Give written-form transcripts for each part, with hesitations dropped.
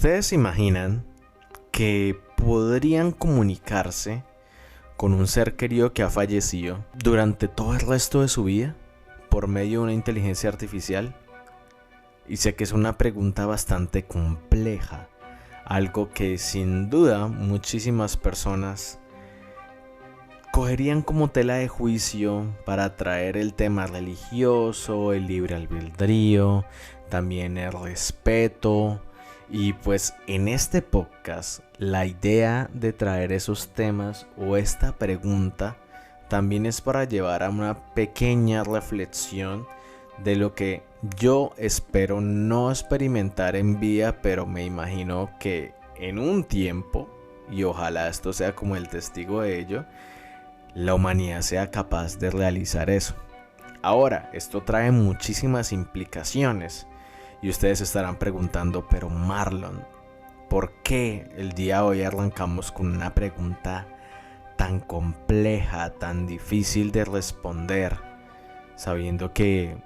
¿Ustedes se imaginan que podrían comunicarse con un ser querido que ha fallecido durante todo el resto de su vida por medio de una inteligencia artificial? Y sé que es una pregunta bastante compleja, algo que sin duda muchísimas personas cogerían como tela de juicio para traer el tema religioso, el libre albedrío, también el respeto. Y pues en este podcast la idea de traer esos temas o esta pregunta también es para llevar a una pequeña reflexión de lo que yo espero no experimentar en vida, pero me imagino que en un tiempo, y ojalá esto sea como el testigo de ello, la humanidad sea capaz de realizar eso. Ahora, esto trae muchísimas implicaciones y ustedes estarán preguntando, pero Marlon, ¿por qué el día de hoy arrancamos con una pregunta tan compleja, tan difícil de responder, sabiendo que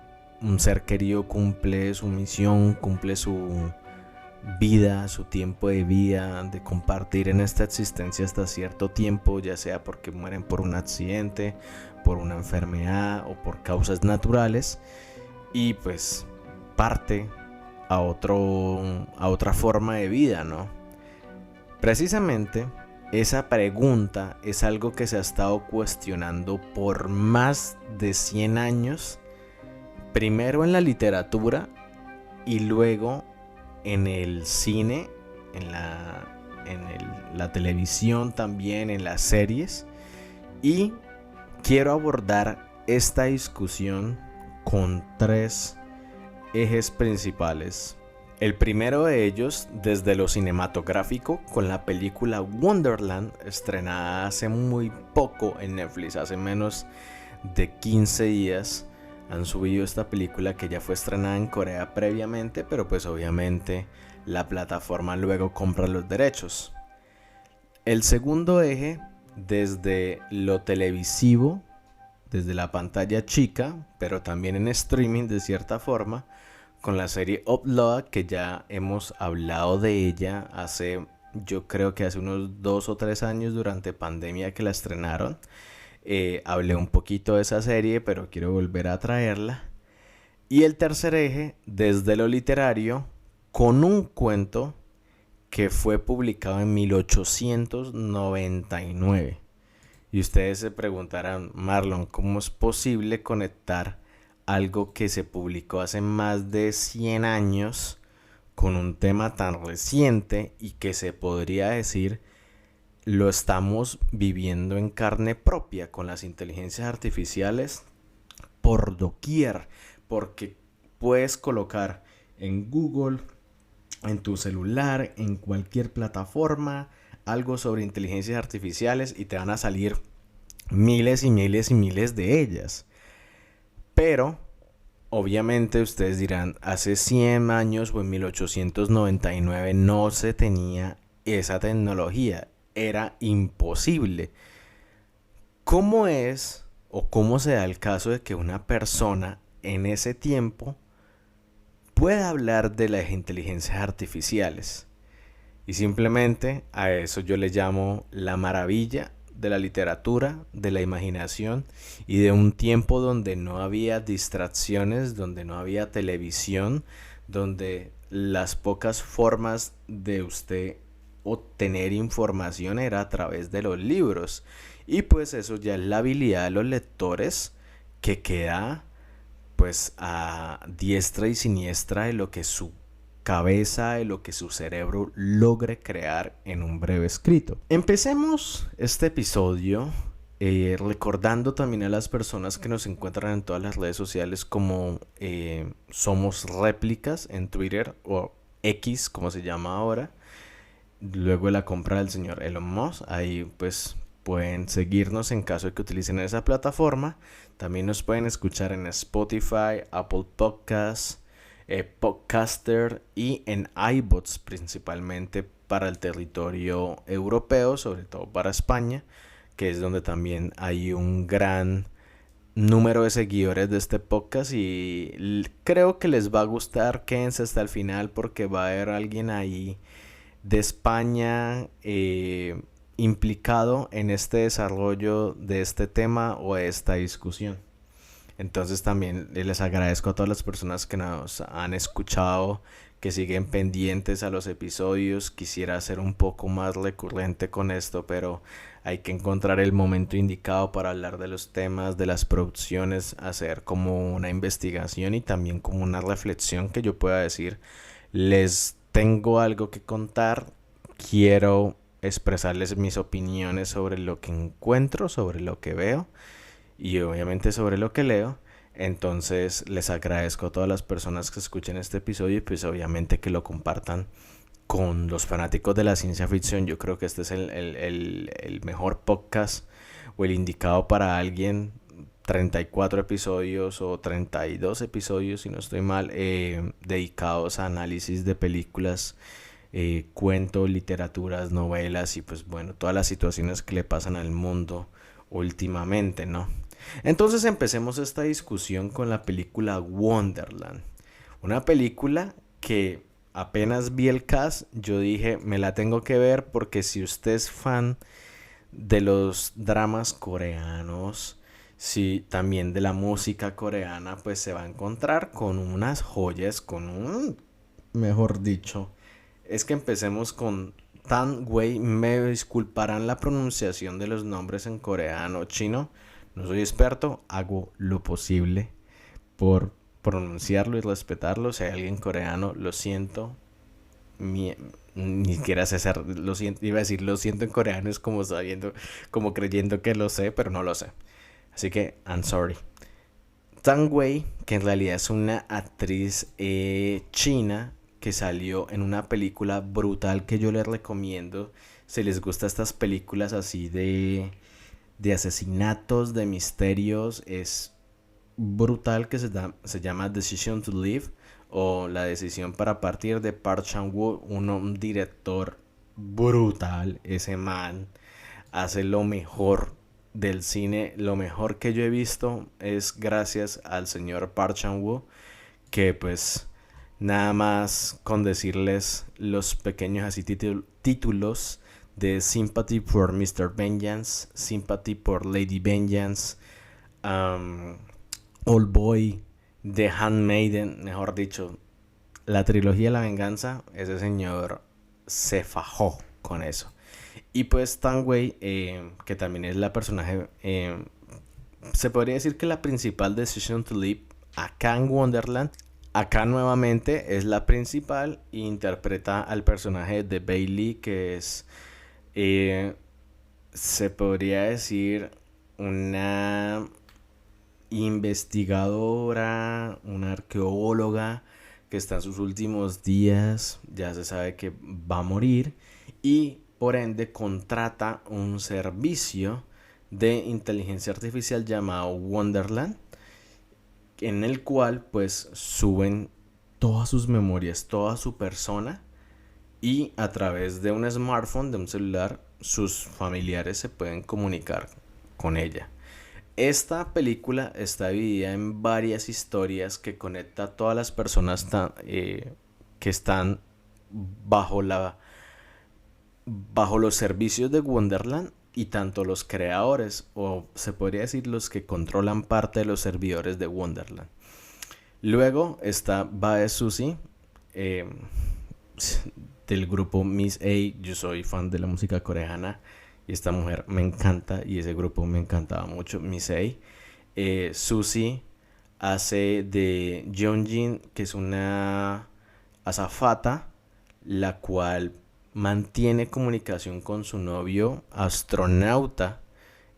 un ser querido cumple su misión, cumple su vida, su tiempo de vida, de compartir en esta existencia hasta cierto tiempo, ya sea porque mueren por un accidente, por una enfermedad o por causas naturales, y pues parte a otra forma de vida, ¿no? Precisamente esa pregunta es algo que se ha estado cuestionando por más de 100 años, primero en la literatura y luego en el cine, en la televisión también, en las series. Y quiero abordar esta discusión con tres ejes principales. El primero de ellos, desde lo cinematográfico, con la película Wonderland, estrenada hace muy poco en Netflix, hace menos de 15 días. Han subido esta película que ya fue estrenada en Corea previamente, pero pues obviamente la plataforma luego compra los derechos. El segundo eje, desde lo televisivo, desde la pantalla chica, pero también en streaming de cierta forma, con la serie Upload, que ya hemos hablado de ella yo creo que hace unos 2 o 3 años durante pandemia que la estrenaron. Hablé un poquito de esa serie, pero quiero volver a traerla. Y el tercer eje, desde lo literario, con un cuento que fue publicado en 1899. Y ustedes se preguntarán, Marlon, ¿cómo es posible conectar algo que se publicó hace más de 100 años con un tema tan reciente y que se podría decir lo estamos viviendo en carne propia con las inteligencias artificiales por doquier? Porque puedes colocar en Google, en tu celular, en cualquier plataforma, algo sobre inteligencias artificiales y te van a salir miles y miles y miles de ellas. Pero obviamente ustedes dirán, hace 100 años o en 1899 no se tenía esa tecnología. Era imposible. ¿Cómo es o cómo se da el caso de que una persona en ese tiempo pueda hablar de las inteligencias artificiales? Y simplemente a eso yo le llamo la maravilla de la literatura, de la imaginación y de un tiempo donde no había distracciones, donde no había televisión, donde las pocas formas de usted obtener información era a través de los libros. Y pues eso ya es la habilidad de los lectores que queda pues a diestra y siniestra de lo que su cabeza, de lo que su cerebro logre crear en un breve escrito. Empecemos este episodio recordando también a las personas que nos encuentran en todas las redes sociales como Somos Réplicas en Twitter, o X como se llama ahora, luego de la compra del señor Elon Musk. Ahí pues pueden seguirnos en caso de que utilicen esa plataforma. También nos pueden escuchar en Spotify, Apple Podcasts, Podcaster y en iBots, principalmente para el territorio europeo, sobre todo para España, que es donde también hay un gran número de seguidores de este podcast y creo que les va a gustar. Quédense hasta el final porque va a haber alguien ahí de España implicado en este desarrollo de este tema o de esta discusión. Entonces también les agradezco a todas las personas que nos han escuchado, que siguen pendientes a los episodios. Quisiera ser un poco más recurrente con esto, pero hay que encontrar el momento indicado para hablar de los temas, de las producciones, hacer como una investigación y también como una reflexión que yo pueda decir, les tengo algo que contar, quiero expresarles mis opiniones sobre lo que encuentro, sobre lo que veo y obviamente sobre lo que leo. Entonces les agradezco a todas las personas que escuchen este episodio y pues obviamente que lo compartan con los fanáticos de la ciencia ficción. Yo creo que este es el mejor podcast o el indicado para alguien. 34 episodios o 32 episodios, si no estoy mal, dedicados a análisis de películas, cuentos, literaturas, novelas y pues bueno, todas las situaciones que le pasan al mundo últimamente, ¿no? Entonces empecemos esta discusión con la película Wonderland. Una película que apenas vi el cast, yo dije, me la tengo que ver porque si usted es fan de los dramas coreanos, si también de la música coreana, pues se va a encontrar con unas joyas, con un, mejor dicho, es que empecemos con Tan Wei. Me disculparán la pronunciación de los nombres en coreano o chino. No soy experto, hago lo posible por pronunciarlo y respetarlo. Si hay alguien coreano, lo siento. Ni siquiera César, lo siento, iba a decir lo siento en coreano, es como sabiendo, como creyendo que lo sé, pero no lo sé. Así que, I'm sorry. Tang Wei, que en realidad es una actriz china que salió en una película brutal que yo les recomiendo. Si les gustan estas películas así de asesinatos, de misterios, es brutal, que se llama Decision to Live o La decisión para partir, de Park Chan-wook, un director brutal. Ese man hace lo mejor del cine, lo mejor que yo he visto es gracias al señor Park Chan-wook, que pues nada más con decirles los pequeños así títulos de Sympathy for Mr. Vengeance, Sympathy for Lady Vengeance, Old Boy, The Handmaiden, mejor dicho, la trilogía de la venganza, ese señor se fajó con eso. Y pues Tang Wei, que también es la personaje, se podría decir que la principal de Decision to Live acá en Wonderland. Acá nuevamente es la principal e interpreta al personaje de Bailey, que es, se podría decir, una investigadora, una arqueóloga que está en sus últimos días, ya se sabe que va a morir y por ende contrata un servicio de inteligencia artificial llamado Wonderland, en el cual pues suben todas sus memorias, toda su persona, y a través de un smartphone, de un celular, sus familiares se pueden comunicar con ella. Esta película está dividida en varias historias que conecta a todas las personas que están bajo los servicios de Wonderland, y tanto los creadores, o se podría decir los que controlan parte de los servidores de Wonderland. Luego está Bae Suzy, del grupo Miss A. Yo soy fan de la música coreana y esta mujer me encanta, y ese grupo me encantaba mucho, Miss A. Suzy hace de Jeonjin, que es una azafata, la cual mantiene comunicación con su novio astronauta,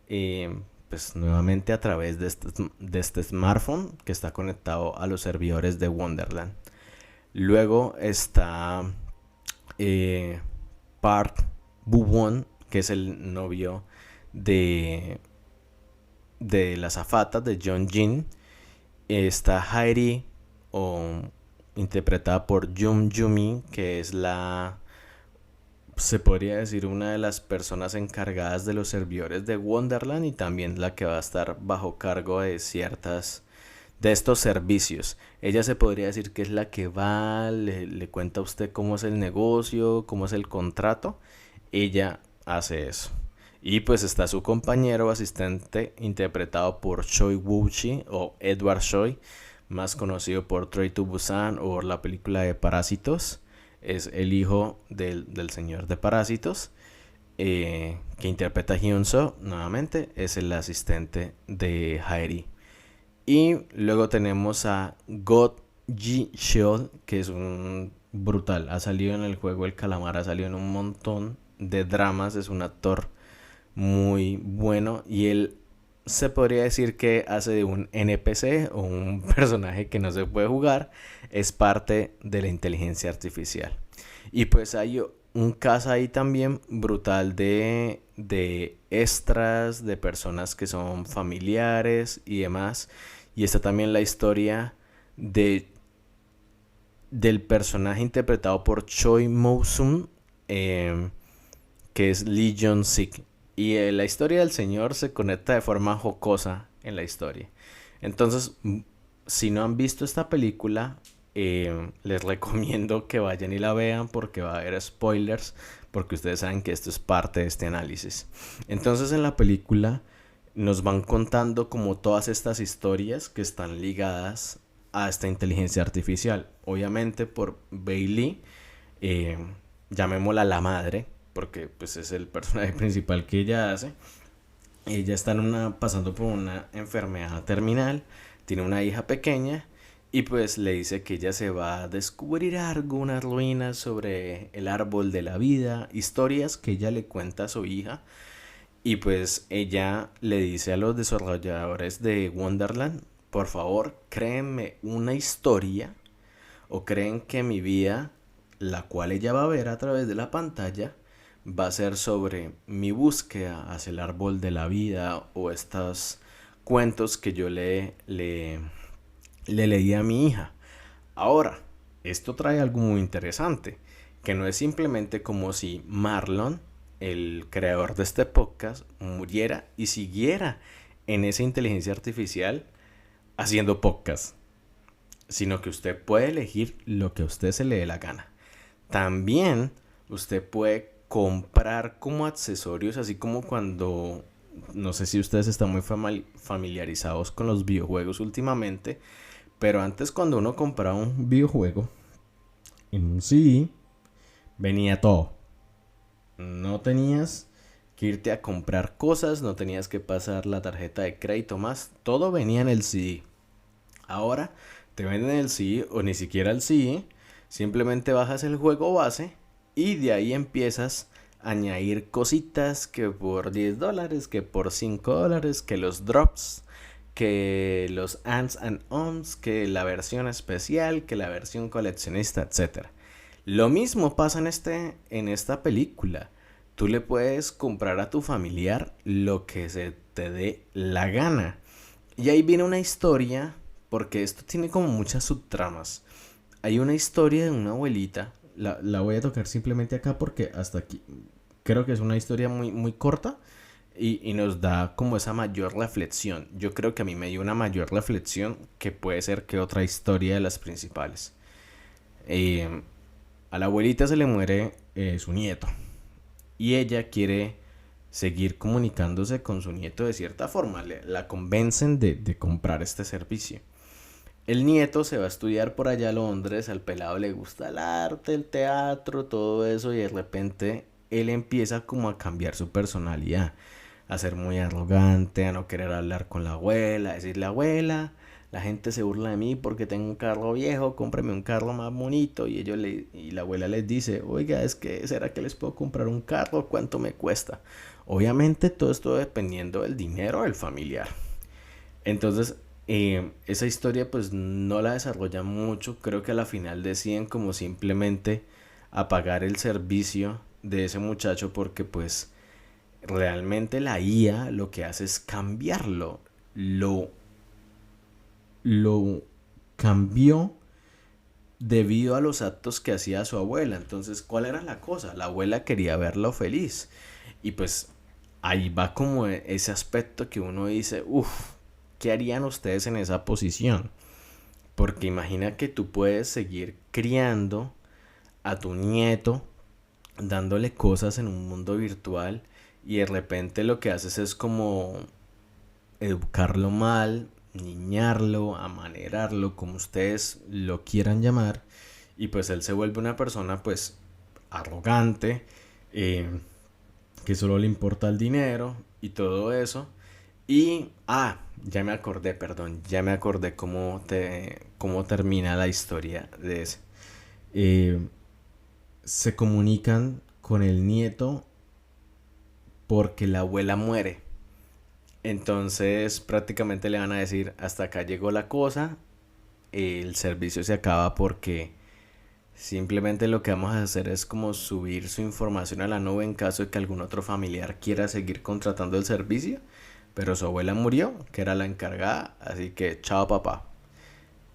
pues nuevamente a través de este smartphone que está conectado a los servidores de Wonderland. Luego está Park Bu-won, que es el novio de la azafata de Jeonjin. Está Haeri, interpretada por Jung Jumi, que es se podría decir, una de las personas encargadas de los servidores de Wonderland y también la que va a estar bajo cargo de de estos servicios. Ella se podría decir que es la que va, le cuenta a usted cómo es el negocio, cómo es el contrato. Ella hace eso. Y pues está su compañero o asistente interpretado por Choi Woo-chi o Edward Choi, más conocido por Train to Busan o la película de Parásitos. Es el hijo del señor de Parásitos, que interpreta a Hyun-soo. Nuevamente es el asistente de Haeri. Y luego tenemos a God Ji-seol, que es un brutal. Ha salido en el juego El Calamar, ha salido en un montón de dramas. Es un actor muy bueno y él se podría decir que hace de un NPC o un personaje que no se puede jugar. Es parte de la inteligencia artificial. Y pues hay un caso ahí también brutal de extras, de personas que son familiares y demás. Y está también la historia del personaje interpretado por Choi Moo-sung, que es Lee Jong-sik. Y la historia del señor se conecta de forma jocosa en la historia. Entonces, si no han visto esta película, les recomiendo que vayan y la vean porque va a haber spoilers, porque ustedes saben que esto es parte de este análisis. Entonces, en la película nos van contando como todas estas historias que están ligadas a esta inteligencia artificial. Obviamente por Bailey, llamémosla la madre, porque pues es el personaje principal que ella hace. Ella está pasando por una enfermedad terminal, tiene una hija pequeña y pues le dice que ella se va a descubrir algunas ruinas sobre el árbol de la vida, historias que ella le cuenta a su hija. Y pues ella le dice a los desarrolladores de Wonderland, por favor, créenme una historia o creen que mi vida, la cual ella va a ver a través de la pantalla, va a ser sobre mi búsqueda hacia el árbol de la vida o estos cuentos que yo le leí a mi hija. Ahora, esto trae algo muy interesante, que no es simplemente como si Marlon, el creador de este podcast, muriera y siguiera en esa inteligencia artificial haciendo podcast, sino que usted puede elegir lo que a usted se le dé la gana. También usted puede comprar como accesorios, así como cuando, no sé si ustedes están muy familiarizados con los videojuegos últimamente, pero antes cuando uno compraba un videojuego en un CD venía todo. No tenías que irte a comprar cosas, no tenías que pasar la tarjeta de crédito más, todo venía en el CD. Ahora te venden el CD o ni siquiera el CD, simplemente bajas el juego base y de ahí empiezas a añadir cositas que por $10, que por $5, que los drops, que los ants and ons, que la versión especial, que la versión coleccionista, etc. Lo mismo pasa en esta película. Tú le puedes comprar a tu familiar lo que se te dé la gana. Y ahí viene una historia, porque esto tiene como muchas subtramas. Hay una historia de una abuelita. La voy a tocar simplemente acá porque hasta aquí creo que es una historia muy, muy corta y nos da como esa mayor reflexión. Yo creo que a mí me dio una mayor reflexión que puede ser que otra historia de las principales. A la abuelita se le muere su nieto y ella quiere seguir comunicándose con su nieto de cierta forma. La convencen de comprar este servicio. El nieto se va a estudiar por allá a Londres, al pelado le gusta el arte, el teatro, todo eso, y de repente él empieza como a cambiar su personalidad, a ser muy arrogante, a no querer hablar con la abuela, a decirle, abuela, la gente se burla de mí porque tengo un carro viejo, cómprame un carro más bonito, y la abuela les dice, oiga, ¿será que les puedo comprar un carro? ¿Cuánto me cuesta? Obviamente todo esto dependiendo del dinero del familiar. Entonces, esa historia pues no la desarrolla mucho. Creo que a la final deciden como simplemente apagar el servicio de ese muchacho porque pues realmente la IA lo que hace es cambiarlo. Lo cambió debido a los actos que hacía su abuela. Entonces, ¿cuál era la cosa? La abuela quería verlo feliz. Y pues ahí va como ese aspecto que uno dice, uff, ¿qué harían ustedes en esa posición? Porque imagina que tú puedes seguir criando a tu nieto, dándole cosas en un mundo virtual y de repente lo que haces es como educarlo mal, niñarlo, amanerarlo, como ustedes lo quieran llamar, y pues él se vuelve una persona pues arrogante, eh, que solo le importa el dinero y todo eso. Y, ya me acordé, perdón, ya me acordé cómo termina la historia de ese. Eh, Se comunican con el nieto porque la abuela muere. Entonces prácticamente le van a decir, hasta acá llegó la cosa, el servicio se acaba porque simplemente lo que vamos a hacer es como subir su información a la nube en caso de que algún otro familiar quiera seguir contratando el servicio. Pero su abuela murió, que era la encargada, así que chao papá.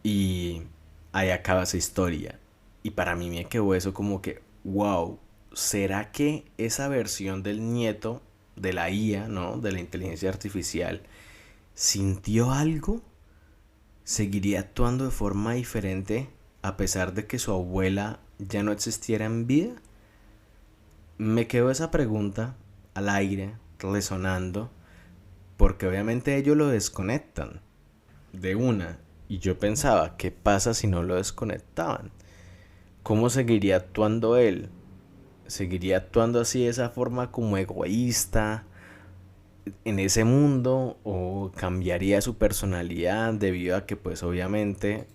Y ahí acaba esa historia. Y para mí me quedó eso como que, wow, ¿será que esa versión del nieto de la IA, ¿no? De la inteligencia artificial, sintió algo? ¿Seguiría actuando de forma diferente a pesar de que su abuela ya no existiera en vida? Me quedó esa pregunta al aire, resonando, porque obviamente ellos lo desconectan de una. Y yo pensaba, ¿qué pasa si no lo desconectaban? ¿Cómo seguiría actuando él? ¿Seguiría actuando así de esa forma como egoísta en ese mundo? ¿O cambiaría su personalidad debido a que pues obviamente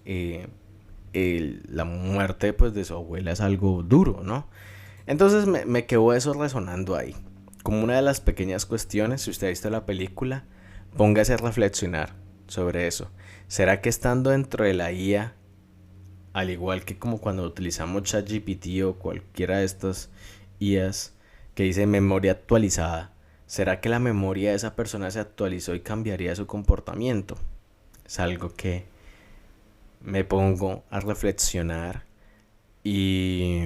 la muerte pues de su abuela es algo duro, ¿no? Entonces me quedó eso resonando ahí. Como una de las pequeñas cuestiones, si usted ha visto la película, póngase a reflexionar sobre eso. ¿Será que estando dentro de la IA, al igual que como cuando utilizamos ChatGPT o cualquiera de estas IAs que dice memoria actualizada, ¿será que la memoria de esa persona se actualizó y cambiaría su comportamiento? Es algo que me pongo a reflexionar y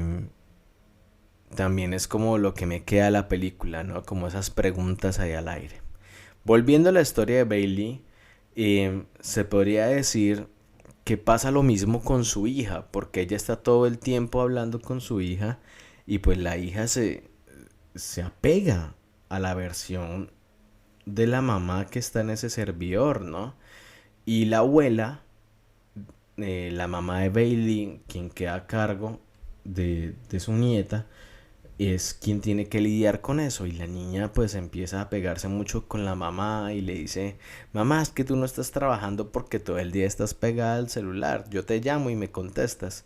también es como lo que me queda de la película, ¿no? Como esas preguntas ahí al aire. Volviendo a la historia de Bailey, se podría decir que pasa lo mismo con su hija, porque ella está todo el tiempo hablando con su hija y pues la hija se apega a la versión de la mamá que está en ese servidor, ¿no? Y la abuela, la mamá de Bailey, quien queda a cargo de su nieta, es quien tiene que lidiar con eso y la niña pues empieza a pegarse mucho con la mamá y le dice, mamá, es que tú no estás trabajando porque todo el día estás pegada al celular, yo te llamo y me contestas.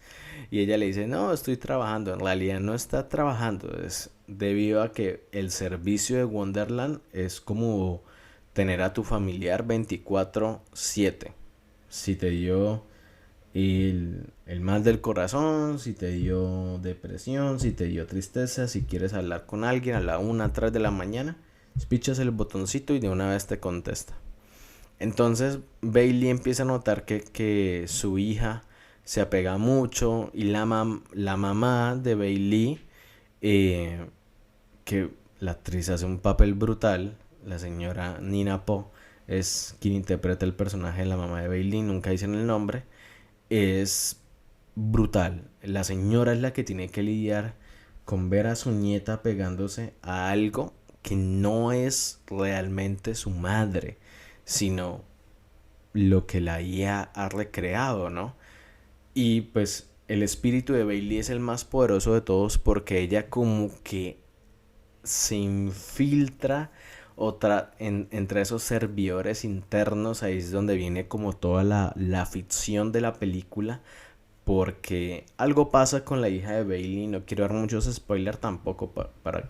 Y ella le dice, no, estoy trabajando, en realidad no está trabajando, es debido a que el servicio de Wonderland es como tener a tu familiar 24/7. Si te dio el mal del corazón, si te dio depresión, si te dio tristeza, si quieres hablar con alguien a la 1, 3 de la mañana, pichas el botoncito y de una vez te contesta. Entonces Bailey empieza a notar que su hija se apega mucho y la mamá de Bailey, que la actriz hace un papel brutal, la señora Nina Po es quien interpreta el personaje de la mamá de Bailey, nunca dicen el nombre, es brutal. La señora es la que tiene que lidiar con ver a su nieta pegándose a algo que no es realmente su madre, sino lo que la IA ha recreado, ¿no? Y pues el espíritu de Bailey es el más poderoso de todos porque ella como que se infiltra entre esos servidores internos. Ahí es donde viene como toda la ficción de la película, porque algo pasa con la hija de Bailey. No quiero dar muchos spoilers tampoco para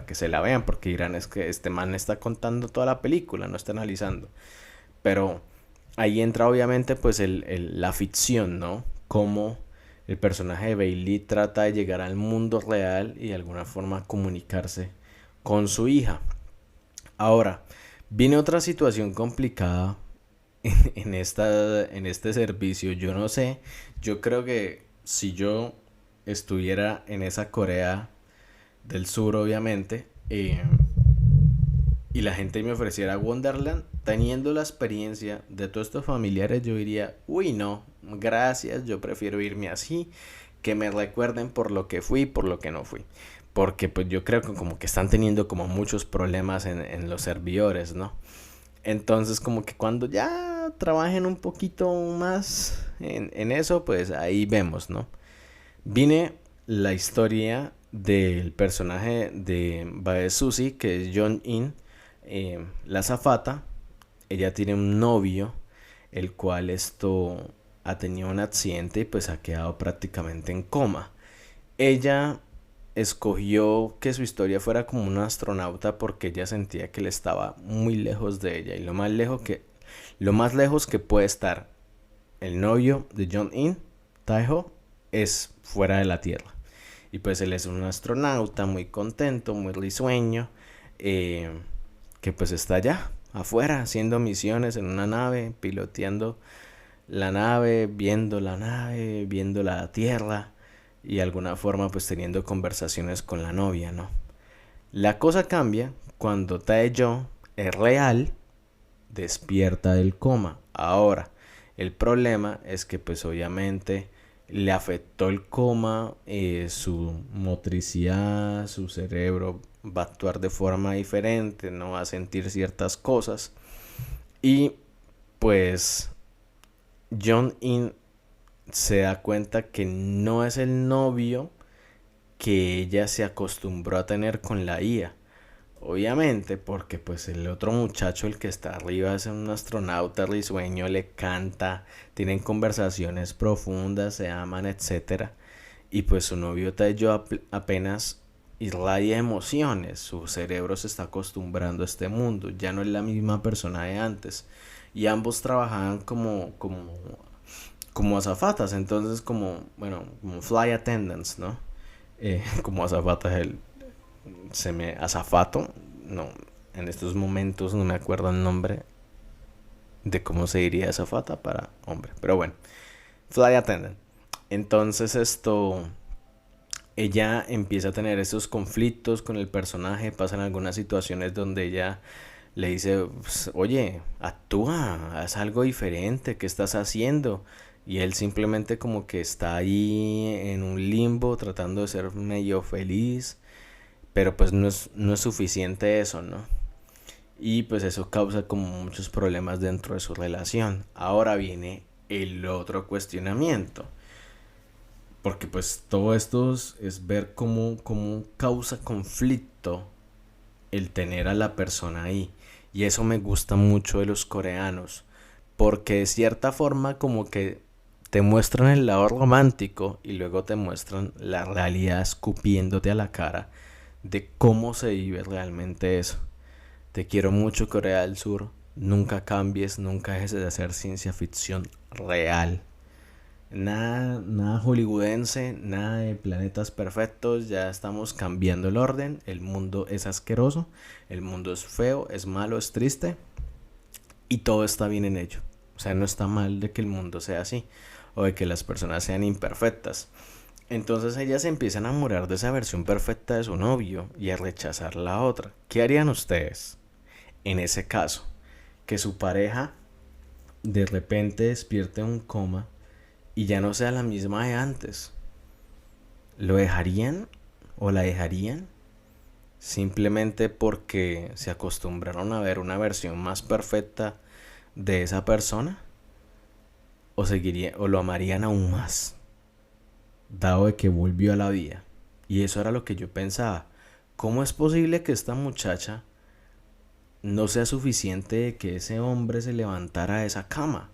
que se la vean, porque dirán es que este man está contando toda la película, no está analizando. Pero ahí entra obviamente pues la ficción, ¿no? Cómo el personaje de Bailey trata de llegar al mundo real y de alguna forma comunicarse con su hija. Ahora, viene otra situación complicada en este servicio. Yo no sé, yo creo que si yo estuviera en esa Corea del Sur, obviamente, y la gente me ofreciera Wonderland, teniendo la experiencia de todos estos familiares, yo diría, uy, no, gracias, yo prefiero irme así, que me recuerden por lo que fui, por lo que no fui. Porque pues yo creo que como que están teniendo como muchos problemas en los servidores, ¿no? Entonces como que cuando ya trabajen un poquito más en eso, pues ahí vemos, ¿no? Viene la historia del personaje de Bae Suzy, que es John In, la azafata. Ella tiene un novio, el cual ha tenido un accidente y pues ha quedado prácticamente en coma. Ella escogió que su historia fuera como un astronauta porque ella sentía que él estaba muy lejos de ella y lo más lejos que puede estar el novio de John In, Taeho, es fuera de la Tierra. Y pues él es un astronauta muy contento, muy risueño, que pues está allá afuera haciendo misiones en una nave, piloteando la nave, viendo la Tierra y de alguna forma pues teniendo conversaciones con la novia, ¿no? La cosa cambia cuando Taejo es real, despierta del coma. Ahora, el problema es que pues obviamente le afectó el coma, su motricidad, su cerebro va a actuar de forma diferente, no va a sentir ciertas cosas. Y pues John In se da cuenta que no es el novio que ella se acostumbró a tener con la IA. Obviamente, porque pues el otro muchacho, el que está arriba, es un astronauta risueño, le canta, tienen conversaciones profundas, se aman, etcétera. Y pues su novio Taejo apenas irradia emociones, su cerebro se está acostumbrando a este mundo, ya no es la misma persona de antes. Y ambos trabajaban como azafatas, entonces como fly attendants, ¿no? Como azafatas, azafato, no, en estos momentos no me acuerdo el nombre de cómo se diría azafata para hombre, pero bueno, fly attendant. Entonces ella empieza a tener esos conflictos con el personaje, pasan algunas situaciones donde ella le dice, pues, oye, actúa, haz algo diferente, ¿qué estás haciendo? Y él simplemente como que está ahí en un limbo tratando de ser medio feliz, pero pues no es suficiente eso, ¿no? Y pues eso causa como muchos problemas dentro de su relación. Ahora viene el otro cuestionamiento. Porque pues todo esto es ver cómo causa conflicto el tener a la persona ahí. Y eso me gusta mucho de los coreanos. Porque de cierta forma como que te muestran el lado romántico y luego te muestran la realidad escupiéndote a la cara de cómo se vive realmente eso. Te quiero mucho, Corea del Sur. Nunca cambies, nunca dejes de hacer ciencia ficción real. Nada hollywoodense, nada de planetas perfectos, ya estamos cambiando el orden, el mundo es asqueroso, el mundo es feo, es malo, es triste y todo está bien en ello. O sea, no está mal de que el mundo sea así o de que las personas sean imperfectas. Entonces ella se empieza a enamorar de esa versión perfecta de su novio y a rechazar la otra. ¿Qué harían ustedes en ese caso? Que su pareja de repente despierte en un coma y ya no sea la misma de antes. ¿Lo dejarían o la dejarían? Simplemente porque se acostumbraron a ver una versión más perfecta de esa persona. O lo amarían aún más, dado de que volvió a la vida. Y eso era lo que yo pensaba. ¿Cómo es posible que esta muchacha no sea suficiente de que ese hombre se levantara de esa cama?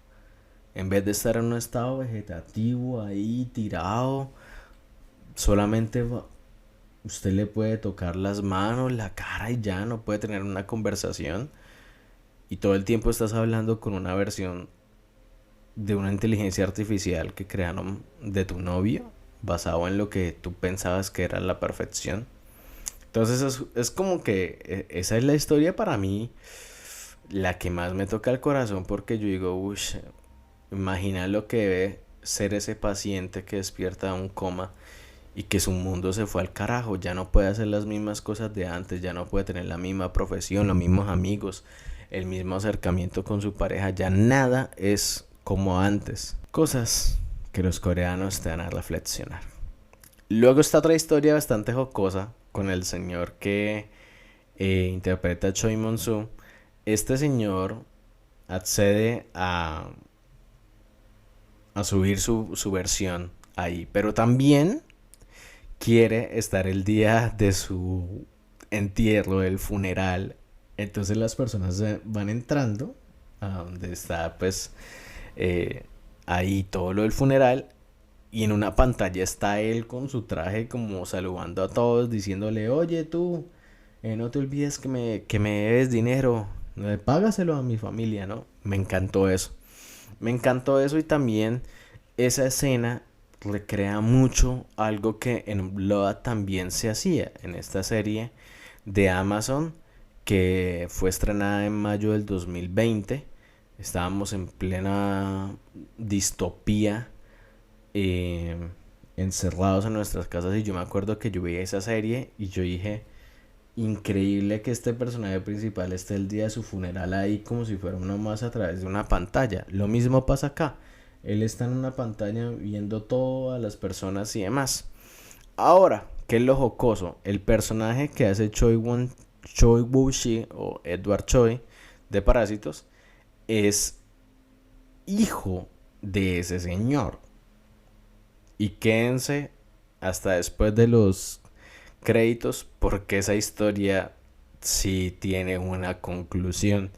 En vez de estar en un estado vegetativo ahí tirado, solamente usted le puede tocar las manos, la cara y ya no puede tener una conversación. Y todo el tiempo estás hablando con una versión de una inteligencia artificial que crearon de tu novio, basado en lo que tú pensabas que era la perfección. Entonces es como que esa es la historia para mí, la que más me toca el corazón, porque yo digo, uy, imagina lo que debe ser ese paciente que despierta de un coma y que su mundo se fue al carajo, ya no puede hacer las mismas cosas de antes, ya no puede tener la misma profesión, los mismos amigos, el mismo acercamiento con su pareja, ya nada es como antes. Cosas que los coreanos te dan a reflexionar. Luego está otra historia bastante jocosa con el señor que interpreta a Choi Mon-soo. Este señor accede a subir su versión ahí, pero también quiere estar el día de su entierro, el funeral. Entonces las personas van entrando a donde está pues eh, ahí todo lo del funeral, y en una pantalla está él con su traje como saludando a todos, diciéndole, oye tú, no te olvides que me debes dinero, págaselo a mi familia, ¿no? Me encantó eso. Me encantó eso, y también esa escena recrea mucho algo que en Blood también se hacía en esta serie de Amazon que fue estrenada en mayo del 2020. Estábamos en plena distopía, eh, encerrados en nuestras casas, y yo me acuerdo que yo veía esa serie y yo dije, increíble que este personaje principal esté el día de su funeral ahí como si fuera uno más a través de una pantalla. Lo mismo pasa acá. Él está en una pantalla viendo todas las personas y demás. Ahora, ¿qué es lo jocoso? El personaje que hace Choi Woo-shi o Edward Choi de Parásitos es hijo de ese señor. Y quédense hasta después de los créditos porque esa historia sí tiene una conclusión.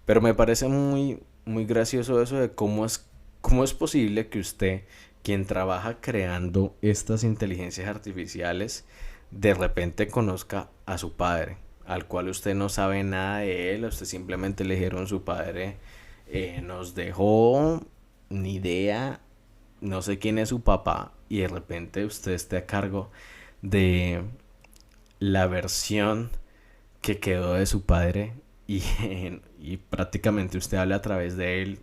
Pero me parece muy, muy gracioso eso de cómo es posible que usted, quien trabaja creando estas inteligencias artificiales, de repente conozca a su padre, al cual usted no sabe nada de él. Usted simplemente le dijeron su padre nos dejó, ni idea, no sé quién es su papá, y de repente usted esté a cargo de la versión que quedó de su padre, y, y prácticamente usted habla a través de él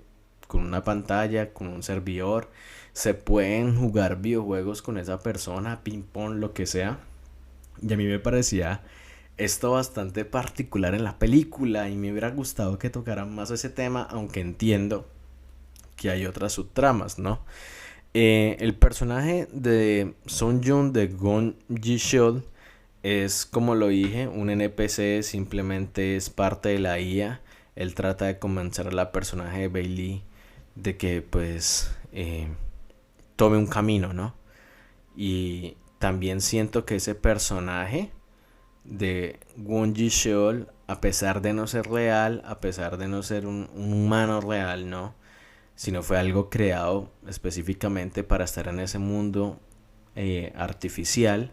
con una pantalla, con un servidor. Se pueden jugar videojuegos con esa persona, ping pong, lo que sea. Y a mí me parecía esto bastante particular en la película, y me hubiera gustado que tocaran más ese tema, aunque entiendo que hay otras subtramas, ¿no? El personaje de Sung Joon de Gon Ji-seol es, como lo dije, un NPC, simplemente es parte de la IA. Él trata de convencer a la personaje de Bailey de que pues tome un camino, ¿no? Y también siento que ese personaje de Won Ji-seol, a pesar de no ser real, a pesar de no ser un humano real, ¿no? Sino fue algo creado específicamente para estar en ese mundo artificial,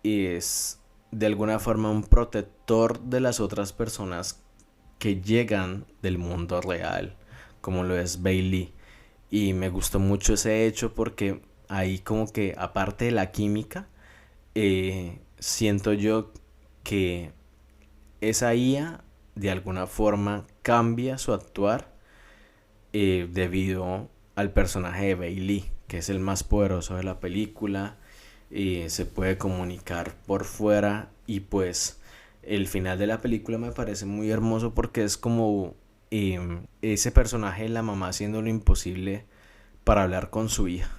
y es de alguna forma un protector de las otras personas que llegan del mundo real, como lo es Bailey. Y me gustó mucho ese hecho porque ahí como que aparte de la química, siento yo que esa IA de alguna forma cambia su actuar debido al personaje de Bailey, que es el más poderoso de la película. Se puede comunicar por fuera, y pues el final de la película me parece muy hermoso porque es como ese personaje de la mamá haciendo lo imposible para hablar con su hija.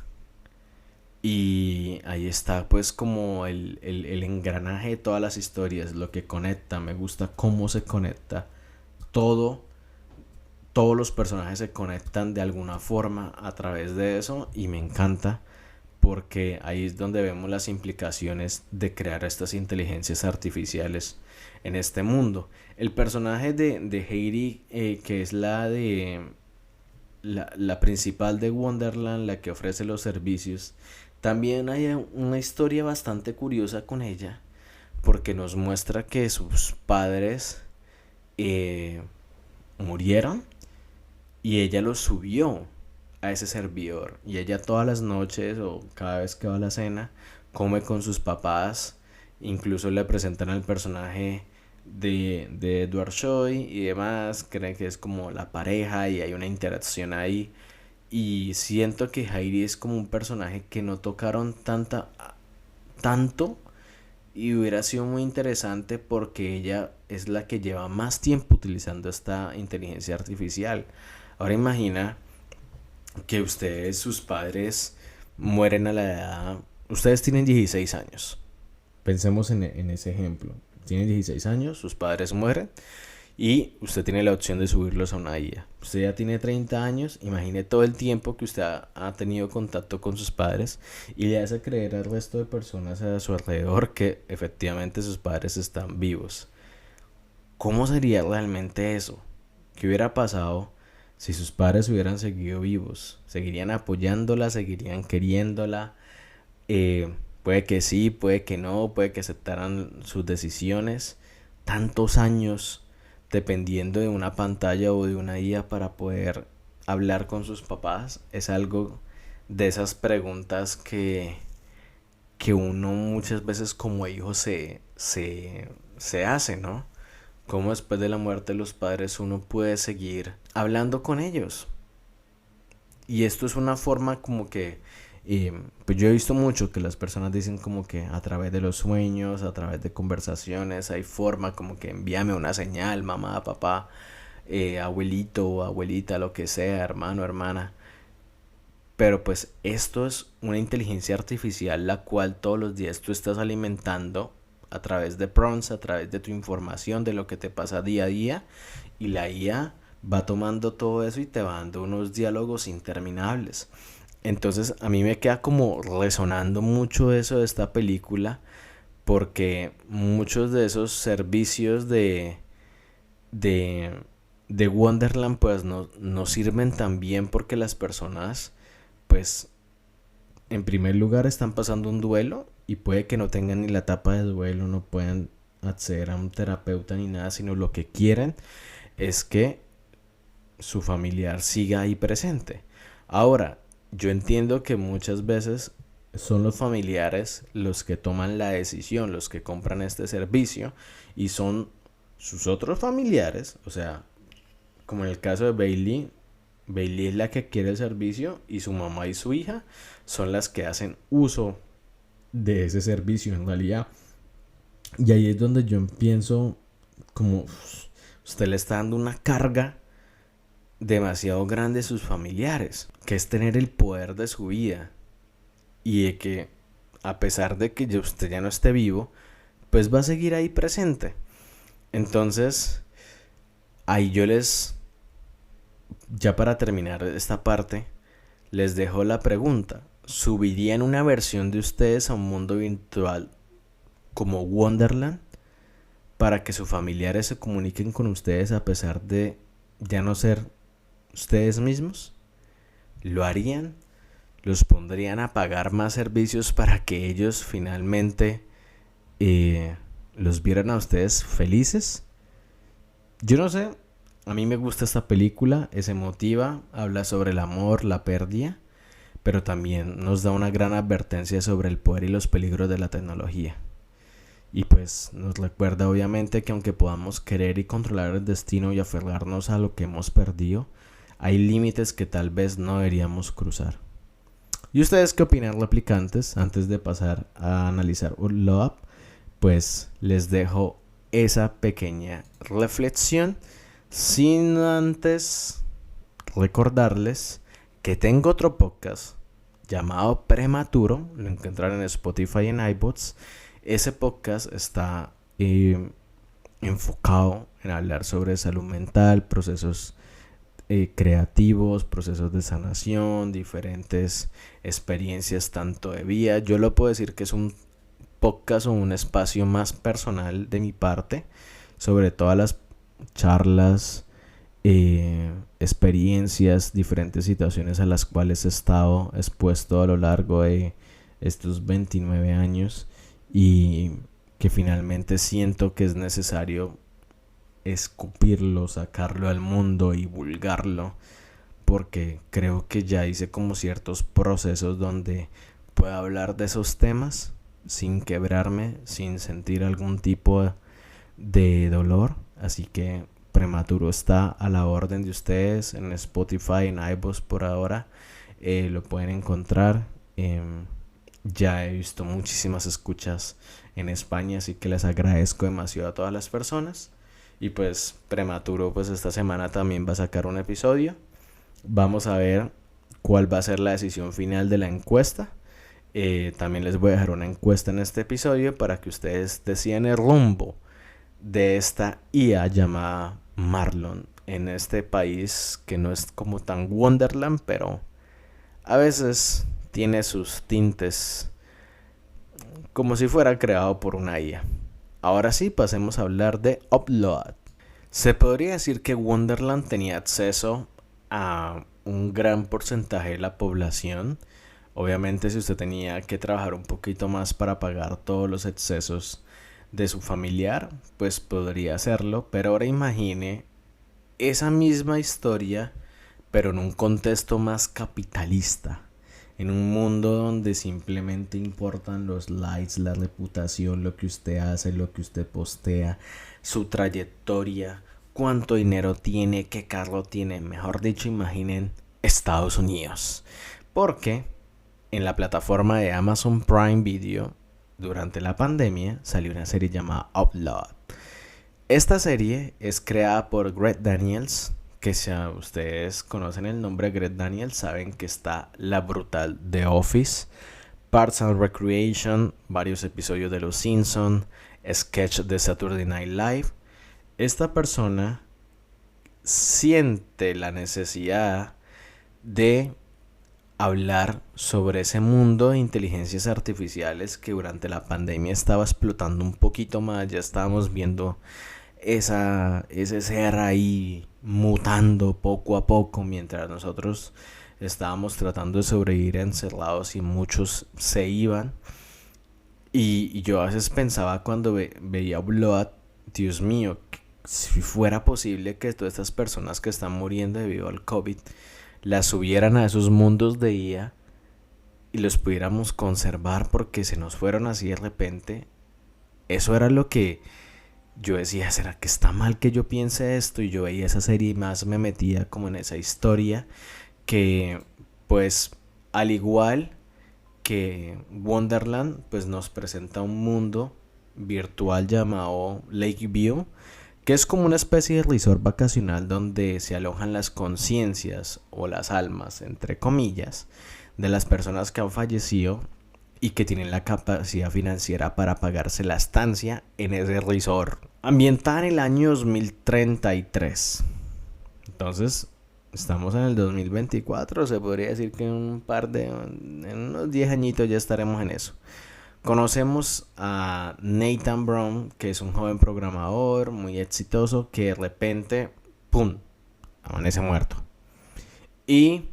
Y ahí está pues como el engranaje de todas las historias, lo que conecta. Me gusta cómo se conecta todo. Todos los personajes se conectan de alguna forma a través de eso, y me encanta porque ahí es donde vemos las implicaciones de crear estas inteligencias artificiales en este mundo. El personaje de Heidi, que es la principal de Wonderland, la que ofrece los servicios, también hay una historia bastante curiosa con ella, porque nos muestra que sus padres murieron, y ella los subió a ese servidor, y ella todas las noches o cada vez que va a la cena come con sus papás. Incluso le presentan al personaje de Edward Choi y demás, creen que es como la pareja y hay una interacción ahí. Y siento que Heidi es como un personaje que no tocaron tanto Y hubiera sido muy interesante porque ella es la que lleva más tiempo utilizando esta inteligencia artificial. Ahora imagina que ustedes, sus padres, mueren a la edad... Ustedes tienen 16 años. Pensemos en ese ejemplo. Tienen 16 años, sus padres mueren y usted tiene la opción de subirlos a una IA. Usted ya tiene 30 años, imagine todo el tiempo que usted ha tenido contacto con sus padres y le hace creer al resto de personas a su alrededor que efectivamente sus padres están vivos. ¿Cómo sería realmente eso? ¿Qué hubiera pasado si sus padres hubieran seguido vivos? ¿Seguirían apoyándola? ¿Seguirían queriéndola? Puede que sí, puede que no, puede que aceptaran sus decisiones. Tantos años dependiendo de una pantalla o de una IA para poder hablar con sus papás es algo de esas preguntas que uno muchas veces como hijo se hace, ¿no? Cómo después de la muerte de los padres uno puede seguir hablando con ellos. Y esto es una forma como que, pues yo he visto mucho que las personas dicen como que a través de los sueños, a través de conversaciones, hay forma como que envíame una señal, mamá, papá, abuelito o abuelita, lo que sea, hermano, hermana. Pero pues esto es una inteligencia artificial la cual todos los días tú estás alimentando a través de prompts, a través de tu información, de lo que te pasa día a día, y la IA va tomando todo eso y te va dando unos diálogos interminables. Entonces a mí me queda como resonando mucho eso de esta película, porque muchos de esos servicios de, de Wonderland pues no sirven tan bien porque las personas pues en primer lugar están pasando un duelo y puede que no tengan ni la etapa de duelo, no puedan acceder a un terapeuta ni nada, sino lo que quieren es que su familiar siga ahí presente. Ahora, yo entiendo que muchas veces son los familiares los que toman la decisión, los que compran este servicio y son sus otros familiares, o sea, como en el caso de Bailey. Bailey es la que quiere el servicio y su mamá y su hija son las que hacen uso de ese servicio en realidad. Y ahí es donde yo pienso como usted le está dando una carga demasiado grande a sus familiares, que es tener el poder de su vida y de que a pesar de que usted ya no esté vivo, pues va a seguir ahí presente. Entonces, ahí ya para terminar esta parte, les dejo la pregunta. ¿Subirían una versión de ustedes a un mundo virtual como Wonderland para que sus familiares se comuniquen con ustedes a pesar de ya no ser ustedes mismos? ¿Lo harían? ¿Los pondrían a pagar más servicios para que ellos finalmente los vieran a ustedes felices? Yo no sé. A mí me gusta esta película, es emotiva, habla sobre el amor, la pérdida, pero también nos da una gran advertencia sobre el poder y los peligros de la tecnología. Y pues nos recuerda obviamente que aunque podamos querer y controlar el destino y aferrarnos a lo que hemos perdido, hay límites que tal vez no deberíamos cruzar. ¿Y ustedes qué opinan, replicantes? Antes de pasar a analizar Love Up, pues les dejo esa pequeña reflexión. Sin antes recordarles que tengo otro podcast llamado Prematuro, lo encontrarán en Spotify y en iBots. Ese podcast está enfocado en hablar sobre salud mental, procesos creativos, procesos de sanación, diferentes experiencias tanto de vida. Yo lo puedo decir que es un podcast o un espacio más personal de mi parte sobre todas las charlas, experiencias, diferentes situaciones a las cuales he estado expuesto a lo largo de estos 29 años y que finalmente siento que es necesario escupirlo, sacarlo al mundo y divulgarlo, porque creo que ya hice como ciertos procesos donde puedo hablar de esos temas sin quebrarme, sin sentir algún tipo de dolor. Así que Prematuro está a la orden de ustedes en Spotify, en iVoox por ahora. Lo pueden encontrar. Ya he visto muchísimas escuchas en España, así que les agradezco demasiado a todas las personas. Y pues prematuro, pues esta semana también va a sacar un episodio. Vamos a ver cuál va a ser la decisión final de la encuesta. También les voy a dejar una encuesta en este episodio para que ustedes decidan el rumbo de esta IA llamada Marlon en este país que no es como tan Wonderland, pero a veces tiene sus tintes como si fuera creado por una IA. Ahora sí, pasemos a hablar de Upload. Se podría decir que Wonderland tenía acceso a un gran porcentaje de la población. Obviamente, si usted tenía que trabajar un poquito más para pagar todos los excesos de su familiar, pues podría hacerlo. Pero ahora imagine esa misma historia, pero en un contexto más capitalista. En un mundo donde simplemente importan los likes, la reputación, lo que usted hace, lo que usted postea, su trayectoria, cuánto dinero tiene, qué carro tiene. Mejor dicho, imaginen Estados Unidos. Porque en la plataforma de Amazon Prime Video, durante la pandemia, salió una serie llamada Upload. Esta serie es creada por Greg Daniels, que si ustedes conocen el nombre de Greg Daniels, saben que está la brutal The Office, Parks and Recreation, varios episodios de Los Simpsons, sketch de Saturday Night Live. Esta persona siente la necesidad de hablar sobre ese mundo de inteligencias artificiales que durante la pandemia estaba explotando un poquito más. Ya estábamos viendo ese ser ahí mutando poco a poco mientras nosotros estábamos tratando de sobrevivir encerrados y muchos se iban. Y yo a veces pensaba cuando veía Blood, Dios mío, si fuera posible que todas estas personas que están muriendo debido al COVID las subieran a esos mundos de IA y los pudiéramos conservar porque se nos fueron así de repente. Eso era lo que yo decía, ¿será que está mal que yo piense esto? Y yo veía esa serie y más me metía como en esa historia que, pues, al igual que Wonderland, pues nos presenta un mundo virtual llamado Lakeview, que es como una especie de resort vacacional donde se alojan las conciencias o las almas, entre comillas, de las personas que han fallecido y que tienen la capacidad financiera para pagarse la estancia en ese resort, ambientada en el año 2033. Entonces, estamos en el 2024, se podría decir que en unos 10 añitos ya estaremos en eso. Conocemos a Nathan Brown, que es un joven programador muy exitoso que de repente, ¡pum!, amanece muerto. Y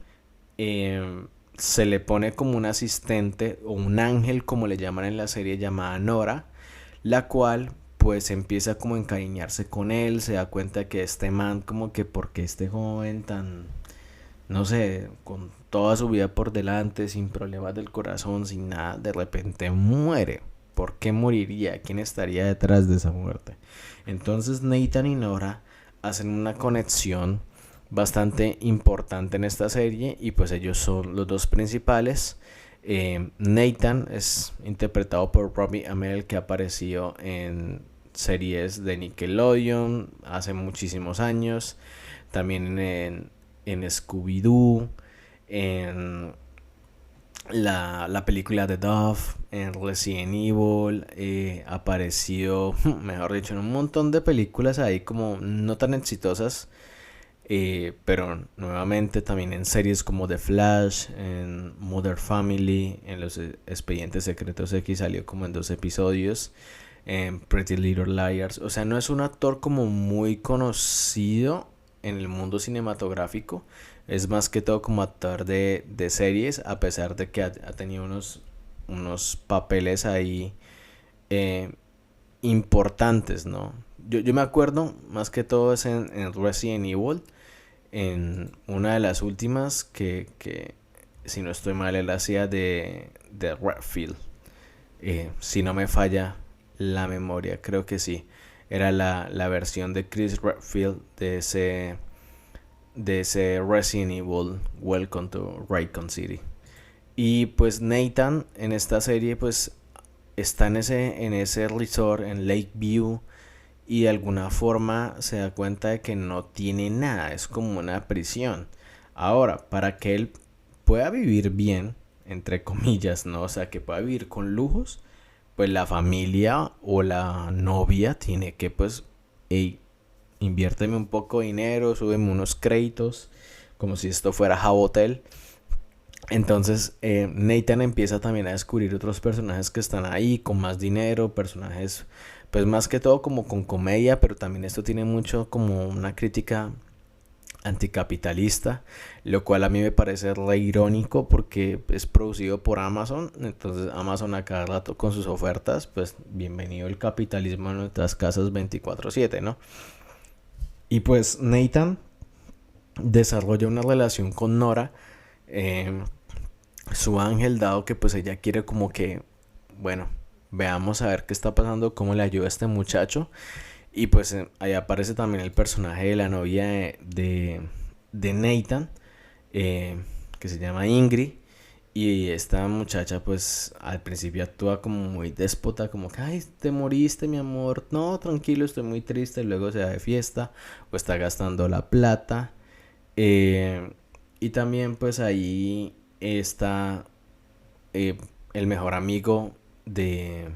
se le pone como un asistente o un ángel, como le llaman en la serie, llamada Nora, la cual pues empieza como a encariñarse con él, se da cuenta que este man como que porque este joven tan, no sé, con toda su vida por delante, sin problemas del corazón, sin nada, de repente muere. ¿Por qué moriría? ¿Quién estaría detrás de esa muerte? Entonces Nathan y Nora hacen una conexión bastante importante en esta serie y pues ellos son los dos principales. Nathan es interpretado por Robbie Amell, que apareció en series de Nickelodeon hace muchísimos años, también en Scooby-Doo, en la película The Dove, en Resident Evil, apareció, mejor dicho, en un montón de películas ahí como no tan exitosas, pero nuevamente también en series como The Flash, en Modern Family, en Los Expedientes Secretos X salió como en 2 episodios, en Pretty Little Liars. O sea, no es un actor como muy conocido en el mundo cinematográfico, es más que todo como actor de series, a pesar de que ha tenido unos papeles ahí importantes, ¿no? Yo me acuerdo más que todo es en Resident Evil, en una de las últimas que si no estoy mal él hacía de Redfield, si no me falla la memoria, creo que sí, era la versión de Chris Redfield de ese Resident Evil Welcome to Raccoon City. Y pues Nathan en esta serie pues está en ese resort en Lakeview y de alguna forma se da cuenta de que no tiene nada, es como una prisión. Ahora, para que él pueda vivir bien, entre comillas, ¿no? O sea, que pueda vivir con lujos, pues la familia o la novia tiene que pues, hey, inviérteme un poco de dinero, súbeme unos créditos, como si esto fuera Jabotel. Entonces Nathan empieza también a descubrir otros personajes que están ahí con más dinero, personajes pues más que todo como con comedia, pero también esto tiene mucho como una crítica anticapitalista, lo cual a mí me parece re irónico porque es producido por Amazon, entonces Amazon a cada rato con sus ofertas, pues bienvenido el capitalismo en nuestras casas 24/7, ¿no? Y pues Nathan desarrolla una relación con Nora, eh, su ángel, dado que pues ella quiere como que, bueno, veamos a ver qué está pasando, cómo le ayuda a este muchacho. Y pues ahí aparece también el personaje de la novia de Nathan, eh, que se llama Ingrid. Y esta muchacha pues al principio actúa como muy déspota, como que, ay, te moriste, mi amor, no, tranquilo, estoy muy triste. Luego se va de fiesta o está gastando la plata. Eh, y también pues ahí está eh, el mejor amigo de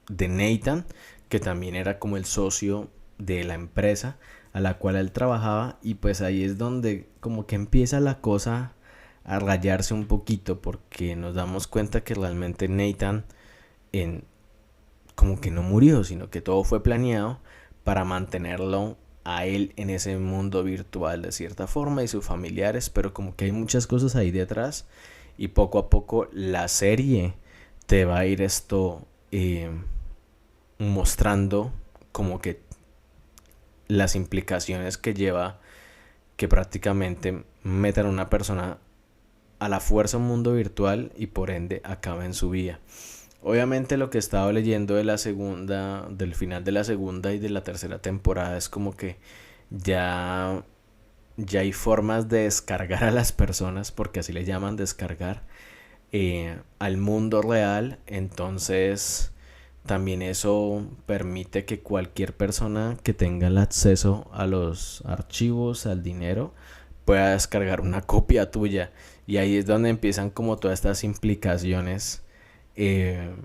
Nathan, que también era como el socio de la empresa a la cual él trabajaba. Y pues ahí es donde como que empieza la cosa a rayarse un poquito, porque nos damos cuenta que realmente Nathan en, como que no murió, sino que todo fue planeado para mantenerlo a él en ese mundo virtual de cierta forma y sus familiares, pero como que hay muchas cosas ahí detrás y poco a poco la serie te va a ir esto mostrando como que las implicaciones que lleva que prácticamente metan a una persona a la fuerza un mundo virtual y por ende acabe en su vida. Obviamente lo que he estado leyendo de la segunda, del final de la segunda y de la tercera temporada es como que ya, ya hay formas de descargar a las personas, porque así le llaman descargar, al mundo real. Entonces también eso permite que cualquier persona que tenga el acceso a los archivos, al dinero, pueda descargar una copia tuya. Y ahí es donde empiezan como todas estas implicaciones, eh,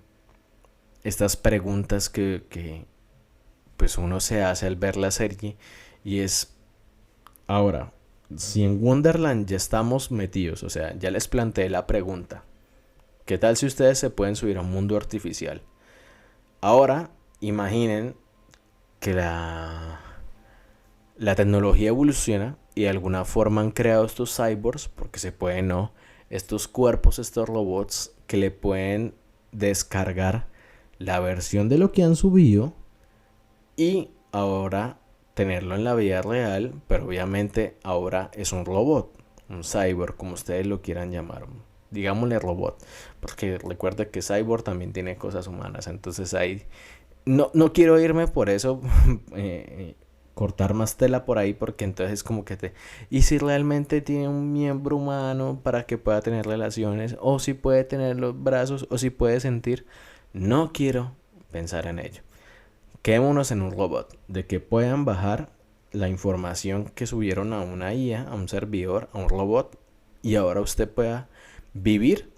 estas preguntas que pues uno se hace al ver la serie. Y es, ahora, si en Wonderland ya estamos metidos, o sea, ya les planteé la pregunta, ¿qué tal si ustedes se pueden subir a un mundo artificial? Ahora, imaginen que la tecnología evoluciona y de alguna forma han creado estos cyborgs, porque se pueden, ¿no? Estos cuerpos, estos robots que le pueden descargar la versión de lo que han subido y ahora tenerlo en la vida real, pero obviamente ahora es un robot, un cyborg, como ustedes lo quieran llamar. Digámosle robot, porque recuerda que cyborg también tiene cosas humanas, entonces ahí no quiero irme por eso, cortar más tela por ahí, porque entonces es como que y si realmente tiene un miembro humano para que pueda tener relaciones, o si puede tener los brazos, o si puede sentir, no quiero pensar en ello. Quedémonos en un robot, de que puedan bajar la información que subieron a una IA, a un servidor, a un robot, y ahora usted pueda vivir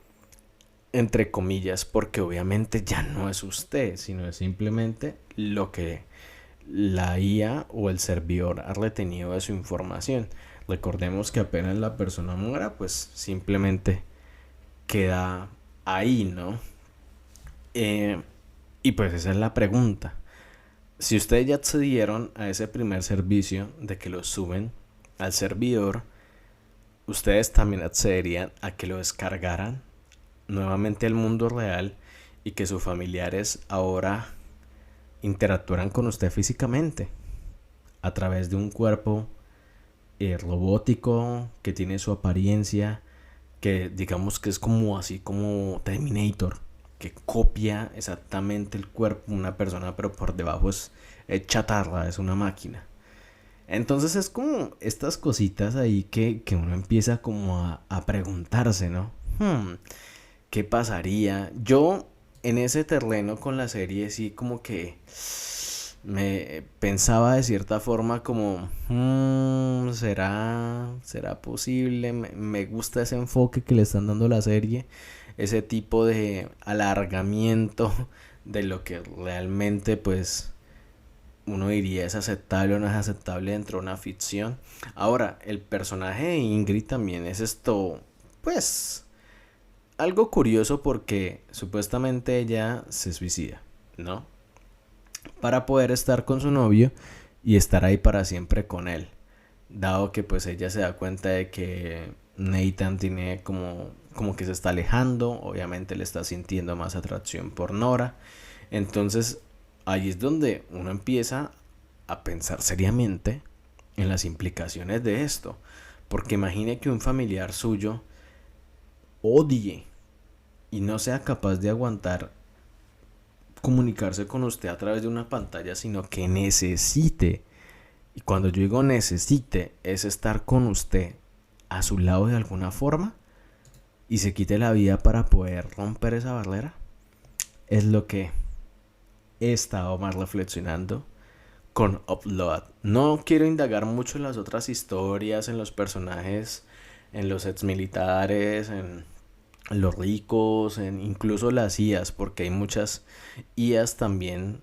entre comillas, porque obviamente ya no es usted, sino es simplemente lo que la IA o el servidor ha retenido de su información. Recordemos que apenas la persona muera, pues simplemente queda ahí, ¿no? Y pues esa es la pregunta. Si ustedes ya accedieron a ese primer servicio de que lo suben al servidor, ustedes también accederían a que lo descargaran nuevamente al mundo real y que sus familiares ahora interactuaran con usted físicamente a través de un cuerpo robótico que tiene su apariencia, que digamos que es como así como Terminator, que copia exactamente el cuerpo de una persona, pero por debajo es chatarra, es una máquina. Entonces es como estas cositas ahí que uno empieza como a preguntarse, ¿no? ¿Qué pasaría? Yo en ese terreno con la serie sí como que me pensaba de cierta forma como, ¿será posible? Me gusta ese enfoque que le están dando a la serie, ese tipo de alargamiento de lo que realmente pues uno diría es aceptable o no es aceptable dentro de una ficción. Ahora, el personaje de Ingrid también es esto, pues, algo curioso porque supuestamente ella se suicida, ¿no? Para poder estar con su novio y estar ahí para siempre con él. Dado que pues ella se da cuenta de que Nathan tiene como que se está alejando, obviamente le está sintiendo más atracción por Nora. Entonces ahí es donde uno empieza a pensar seriamente en las implicaciones de esto. Porque imagine que un familiar suyo odie y no sea capaz de aguantar comunicarse con usted a través de una pantalla, sino que necesite. Y cuando yo digo necesite, es estar con usted a su lado de alguna forma y se quite la vida para poder romper esa barrera. Es lo que he estado más reflexionando con Upload. No quiero indagar mucho en las otras historias, en los personajes, en los exmilitares, en los ricos, en incluso las IAs, porque hay muchas IAs también,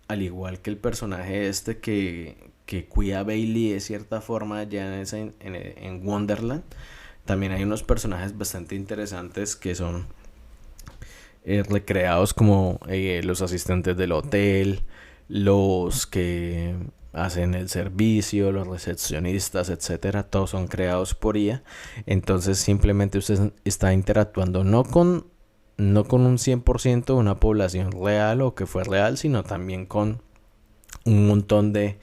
al igual que el personaje este que cuida a Bailey de cierta forma ya en Wonderland. También hay unos personajes bastante interesantes que son recreados como los asistentes del hotel, los que hacen el servicio, los recepcionistas, etcétera, todos son creados por IA. Entonces simplemente usted está interactuando no con un 100% de una población real o que fue real, sino también con un montón de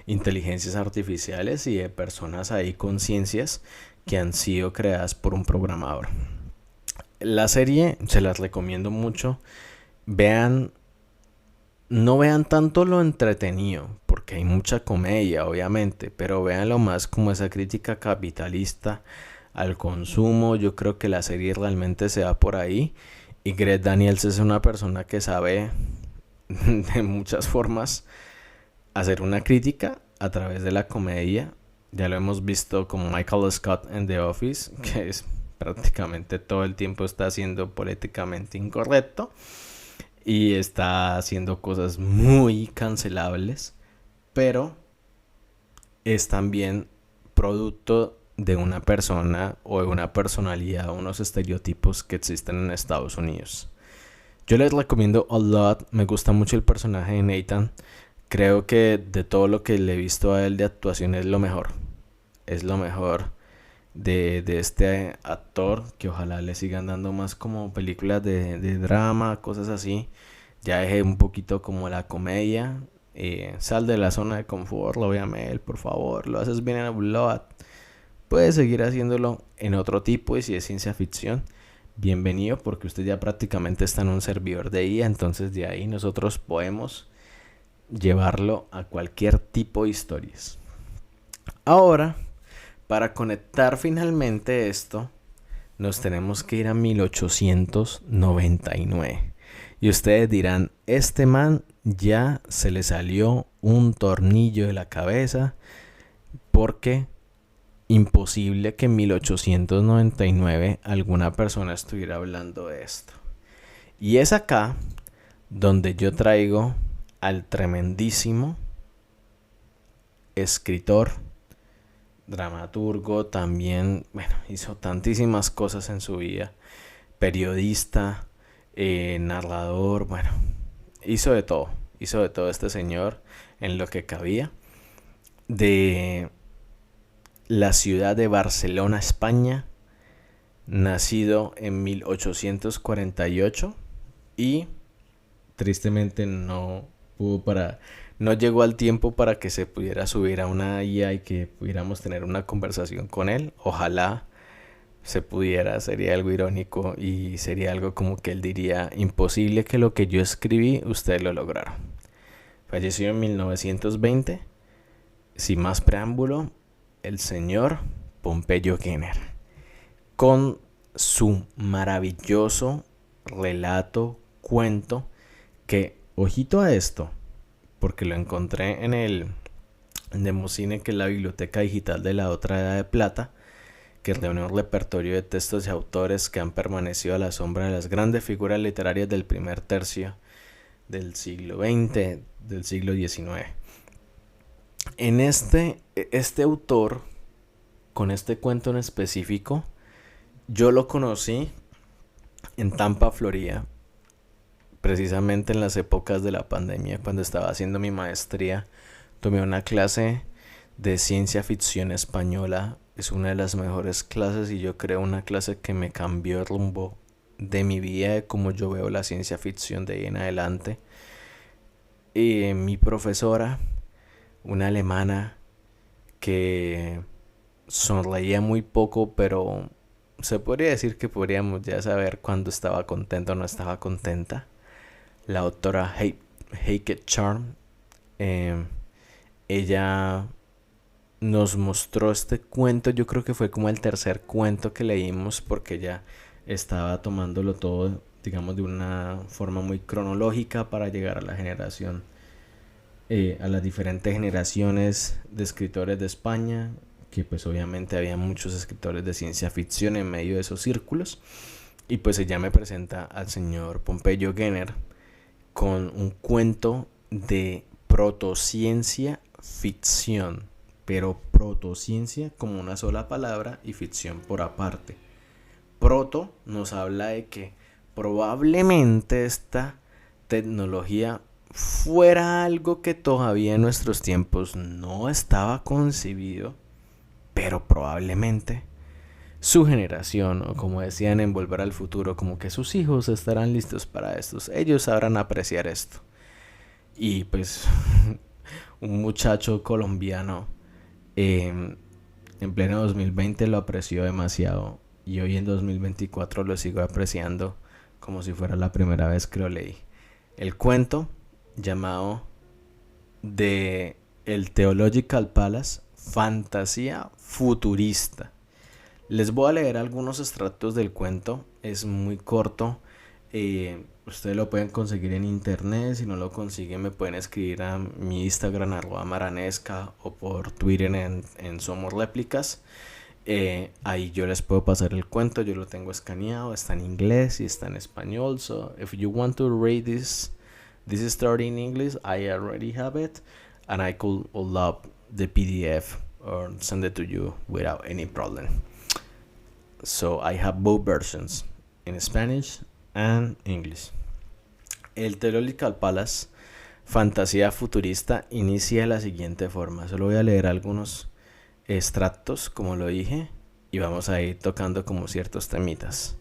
inteligencias artificiales y de personas ahí, conciencias que han sido creadas por un programador. La serie se las recomiendo mucho. Vean, no vean tanto lo entretenido, porque hay mucha comedia, obviamente, pero véanlo más como esa crítica capitalista al consumo. Yo creo que la serie realmente se va por ahí. Y Greg Daniels es una persona que sabe de muchas formas hacer una crítica a través de la comedia. Ya lo hemos visto como Michael Scott en The Office, que es prácticamente todo el tiempo está siendo políticamente incorrecto y está haciendo cosas muy cancelables, pero es también producto de una persona o de una personalidad o unos estereotipos que existen en Estados Unidos. Yo les recomiendo a lot, me gusta mucho el personaje de Nathan. Creo que de todo lo que le he visto a él de actuación es lo mejor. Es lo mejor de este actor, que ojalá le sigan dando más como películas de drama, cosas así. Ya dejé un poquito como la comedia. Sal de la zona de confort, lo véame él, por favor. Lo haces bien en Blood. Puedes seguir haciéndolo en otro tipo y si es ciencia ficción, bienvenido porque usted ya prácticamente está en un servidor de IA. Entonces de ahí nosotros podemos llevarlo a cualquier tipo de historias. Ahora, para conectar finalmente esto, nos tenemos que ir a 1899. Y ustedes dirán, este man ya se le salió un tornillo de la cabeza, porque imposible que en 1899 alguna persona estuviera hablando de esto. Y es acá donde yo traigo al tremendísimo escritor, dramaturgo, también, bueno, hizo tantísimas cosas en su vida, periodista, narrador, bueno, hizo de todo este señor en lo que cabía, de la ciudad de Barcelona, España, nacido en 1848 y tristemente no llegó al tiempo para que se pudiera subir a una IA y que pudiéramos tener una conversación con él. Ojalá se pudiera, sería algo irónico y sería algo como que él diría, imposible que lo que yo escribí ustedes lo lograron. Falleció en 1920. Sin más preámbulo, el señor Pompeyo Kenner, con su maravilloso relato, cuento, que, ojito a esto, porque lo encontré en el Democine, que es la biblioteca digital de la otra edad de plata, que reúne un repertorio de textos y autores que han permanecido a la sombra de las grandes figuras literarias del primer tercio del siglo XX, del siglo XIX. En este autor, con este cuento en específico, yo lo conocí en Tampa, Florida, precisamente en las épocas de la pandemia, cuando estaba haciendo mi maestría. Tomé una clase de ciencia ficción española. Es una de las mejores clases y yo creo una clase que me cambió el rumbo de mi vida, de cómo yo veo la ciencia ficción de ahí en adelante. Y mi profesora, una alemana que sonreía muy poco, pero se podría decir que podríamos ya saber cuándo estaba contenta o no estaba contenta. La autora Heike Charm, ella nos mostró este cuento. Yo creo que fue como el tercer cuento que leímos, porque ella estaba tomándolo todo, digamos, de una forma muy cronológica para llegar a la generación, a las diferentes generaciones de escritores de España, que pues obviamente había muchos escritores de ciencia ficción en medio de esos círculos. Y pues ella me presenta al señor Pompeyo Gener con un cuento de protociencia ficción, pero protociencia como una sola palabra y ficción por aparte. Proto nos habla de que probablemente esta tecnología fuera algo que todavía en nuestros tiempos no estaba concebido, pero probablemente su generación, o como decían en Volver al Futuro, como que sus hijos estarán listos para estos, ellos sabrán apreciar esto. Y pues un muchacho colombiano en pleno 2020 lo apreció demasiado, y hoy en 2024 lo sigo apreciando como si fuera la primera vez que lo leí. El cuento llamado The Theological Palace, fantasía futurista. Les voy a leer algunos extractos del cuento. Es muy corto. Ustedes lo pueden conseguir en internet. Si no lo consiguen, me pueden escribir a mi Instagram @maranesca, o por Twitter en Somos Réplicas. Ahí yo les puedo pasar el cuento. Yo lo tengo escaneado. Está en inglés y está en español. So if you want to read this story in English, I already have it, and I could love the PDF or send it to you without any problem. So I have both versions, in Spanish and English. El Theological Palace, fantasía futurista, inicia de la siguiente forma. Solo voy a leer algunos extractos, como lo dije, y vamos a ir tocando como ciertos temitas,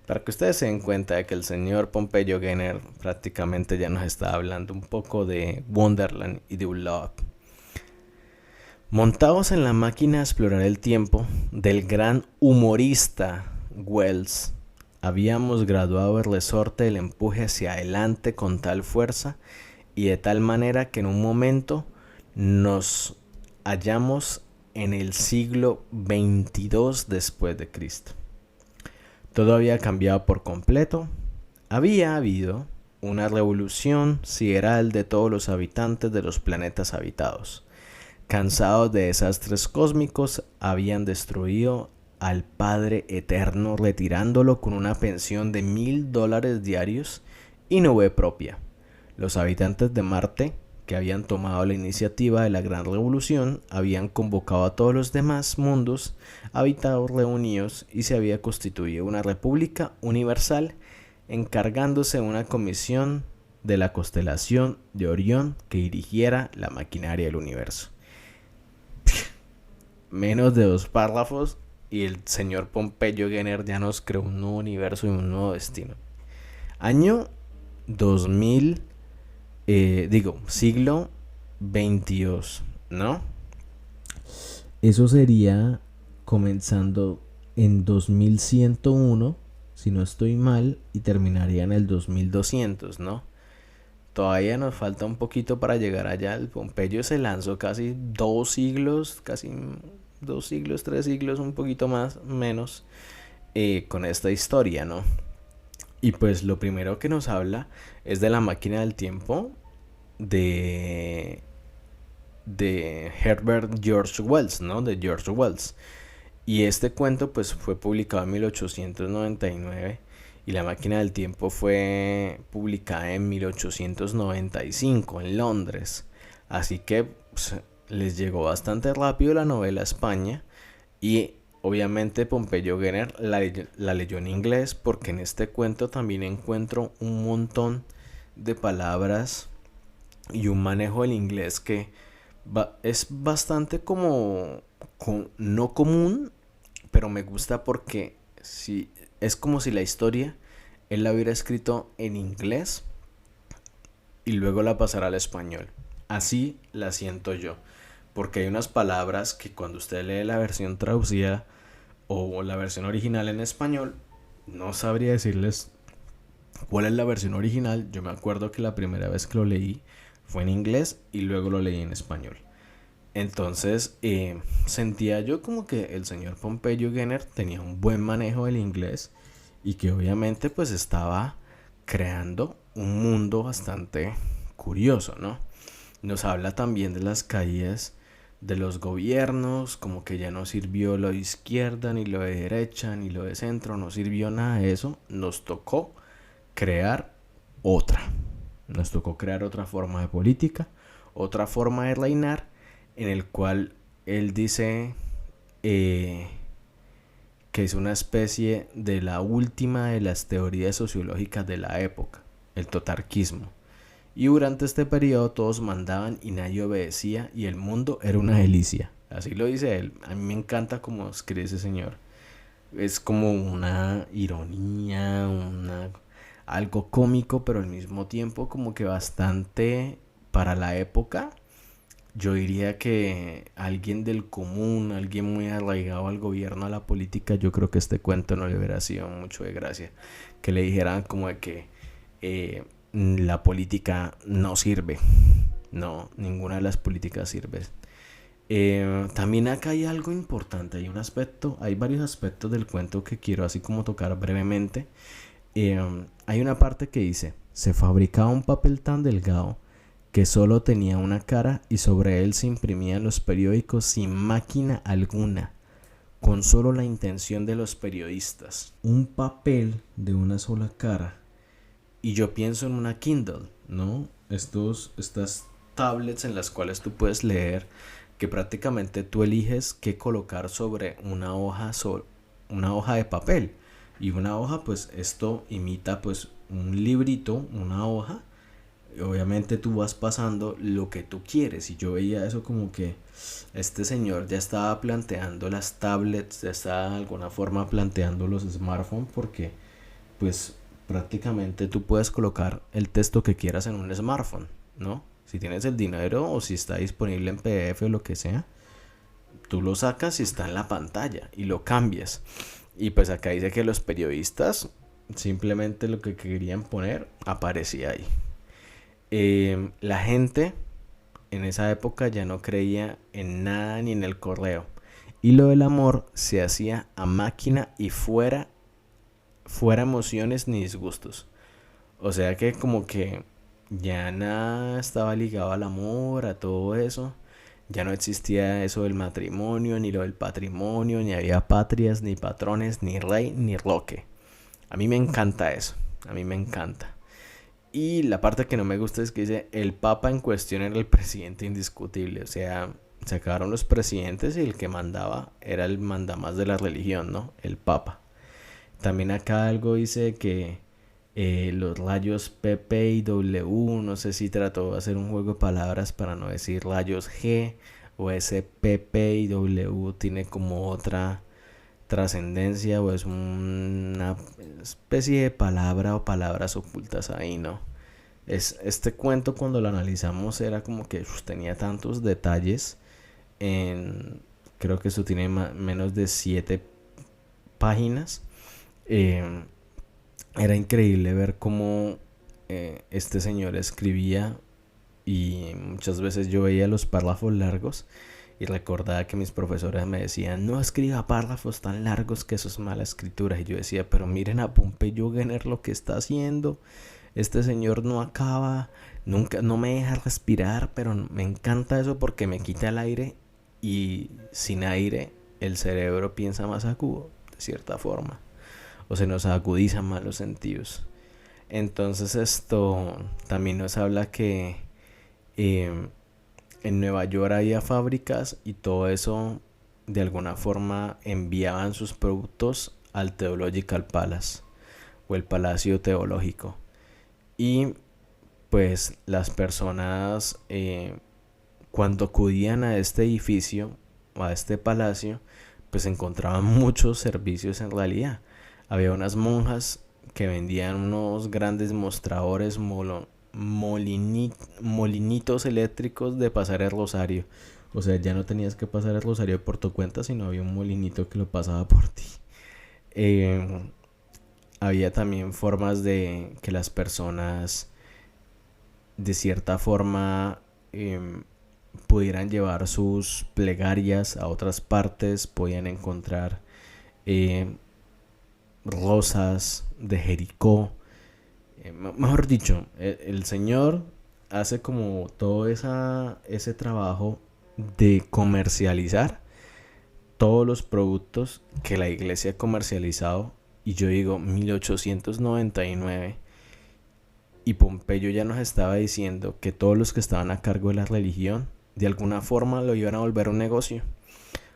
para que ustedes se den cuenta de que el señor Pompeyo Gener prácticamente ya nos está hablando un poco de Wonderland y de Love. Montados en la máquina a explorar el tiempo del gran humorista Wells, habíamos graduado el resorte del empuje hacia adelante con tal fuerza y de tal manera que en un momento nos hallamos en el siglo 22 después de Cristo. Todo había cambiado por completo. Había habido una revolución sideral de todos los habitantes de los planetas habitados. Cansados de desastres cósmicos, habían destruido al Padre Eterno, retirándolo con una pensión de $1,000 diarios y nube propia. Los habitantes de Marte, que habían tomado la iniciativa de la gran revolución, habían convocado a todos los demás mundos habitados reunidos y se había constituido una república universal, encargándose de una comisión de la constelación de Orión que dirigiera la maquinaria del universo. Menos de 2 párrafos y el señor Pompeyo Gener ya nos creó un nuevo universo y un nuevo destino. Año 2000, siglo 22, ¿no? Eso sería comenzando en 2101, si no estoy mal, y terminaría en el 2200, ¿no? Todavía nos falta un poquito para llegar allá. El Pompeyo se lanzó casi 2 siglos, 3 siglos, un poquito más, menos, con esta historia, ¿no? Y pues lo primero que nos habla es de la máquina del tiempo de, de Herbert George Wells, ¿no? De George Wells. Y este cuento pues fue publicado en 1899 y La máquina del tiempo fue publicada en 1895 en Londres. Así que pues, les llegó bastante rápido la novela a España y obviamente Pompeyo Gener la leyó en inglés porque en este cuento también encuentro un montón de palabras y un manejo del inglés que es bastante como no común, pero me gusta porque si, es como si la historia él la hubiera escrito en inglés y luego la pasara al español. Así la siento yo, porque hay unas palabras que cuando usted lee la versión traducida o la versión original en español, no sabría decirles cuál es la versión original. Yo me acuerdo que la primera vez que lo leí fue en inglés y luego lo leí en español. Entonces sentía yo como que el señor Pompeyo Gener tenía un buen manejo del inglés y que obviamente pues estaba creando un mundo bastante curioso, ¿no? Nos habla también de las caídas de los gobiernos, como que ya no sirvió lo de izquierda, ni lo de derecha, ni lo de centro, no sirvió nada de eso. Nos tocó crear otra. Nos tocó crear otra forma de política, otra forma de reinar, en el cual él dice que es una especie de la última de las teorías sociológicas de la época, el totarquismo. Y durante este periodo todos mandaban y nadie obedecía y el mundo era una delicia. Así lo dice él. A mí me encanta cómo escribe ese señor. Es como una ironía, algo cómico, pero al mismo tiempo como que bastante para la época. Yo diría que alguien del común, alguien muy arraigado al gobierno, a la política, yo creo que este cuento no le hubiera sido mucho de gracia. Que le dijeran como de que la política no sirve. No, ninguna de las políticas sirve. También acá hay algo importante, hay varios aspectos del cuento que quiero así como tocar brevemente. Hay una parte que dice, se fabricaba un papel tan delgado que solo tenía una cara y sobre él se imprimían los periódicos sin máquina alguna, con solo la intención de los periodistas. Un papel de una sola cara. Y yo pienso en una Kindle, ¿no? Estas tablets en las cuales tú puedes leer, que prácticamente tú eliges qué colocar sobre una hoja de papel. Y una hoja, pues esto imita pues un librito, una hoja. Obviamente tú vas pasando lo que tú quieres. Y yo veía eso como que este señor ya estaba planteando las tablets, ya estaba de alguna forma planteando los smartphones, porque pues prácticamente tú puedes colocar el texto que quieras en un smartphone, ¿no? Si tienes el dinero o si está disponible en PDF o lo que sea, tú lo sacas y está en la pantalla y lo cambias. Y pues acá dice que los periodistas simplemente lo que querían poner aparecía ahí. La gente en esa época ya no creía en nada ni en el correo. Y lo del amor se hacía a máquina y fuera emociones ni disgustos. O sea que como que ya nada estaba ligado al amor, a todo eso. Ya no existía eso del matrimonio, ni lo del patrimonio, ni había patrias, ni patrones, ni rey, ni roque. A mí me encanta eso, a mí me encanta. Y la parte que no me gusta es que dice, el papa en cuestión era el presidente indiscutible. O sea, se acabaron los presidentes y el que mandaba era el mandamás de la religión, ¿no? El papa. También acá algo dice que los rayos PP y W, no sé si trató de hacer un juego de palabras para no decir rayos G, o ese PP y W tiene como otra trascendencia o es una especie de palabra o palabras ocultas ahí, ¿no? Este cuento cuando lo analizamos era como que tenía tantos detalles creo que eso tiene menos de 7 páginas. Era increíble ver cómo este señor escribía y muchas veces yo veía los párrafos largos Y recordaba que mis profesores me decían, no escriba párrafos tan largos que eso es mala escritura. Y yo decía, pero miren a Pompeyo Gener lo que está haciendo. Este señor no acaba, nunca, no me deja respirar, pero me encanta eso porque me quita el aire y sin aire el cerebro piensa más agudo, de cierta forma. O se nos agudizan más los sentidos. Entonces esto también nos habla que eh, en Nueva York había fábricas y todo eso de alguna forma enviaban sus productos al Theological Palace o el Palacio Teológico. Y pues las personas cuando acudían a este edificio o a este palacio pues encontraban muchos servicios en realidad. Había unas monjas que vendían unos grandes mostradores molinitos eléctricos de pasar el rosario. O sea, ya no tenías que pasar el rosario por tu cuenta, sino había un molinito que lo pasaba por ti. Había también formas de que las personas de cierta forma pudieran llevar sus plegarias a otras partes, podían encontrar rosas de Jericó. Mejor dicho, el Señor hace como todo ese trabajo de comercializar todos los productos que la iglesia ha comercializado. Y yo digo 1899 y Pompeyo ya nos estaba diciendo que todos los que estaban a cargo de la religión de alguna forma lo iban a volver un negocio.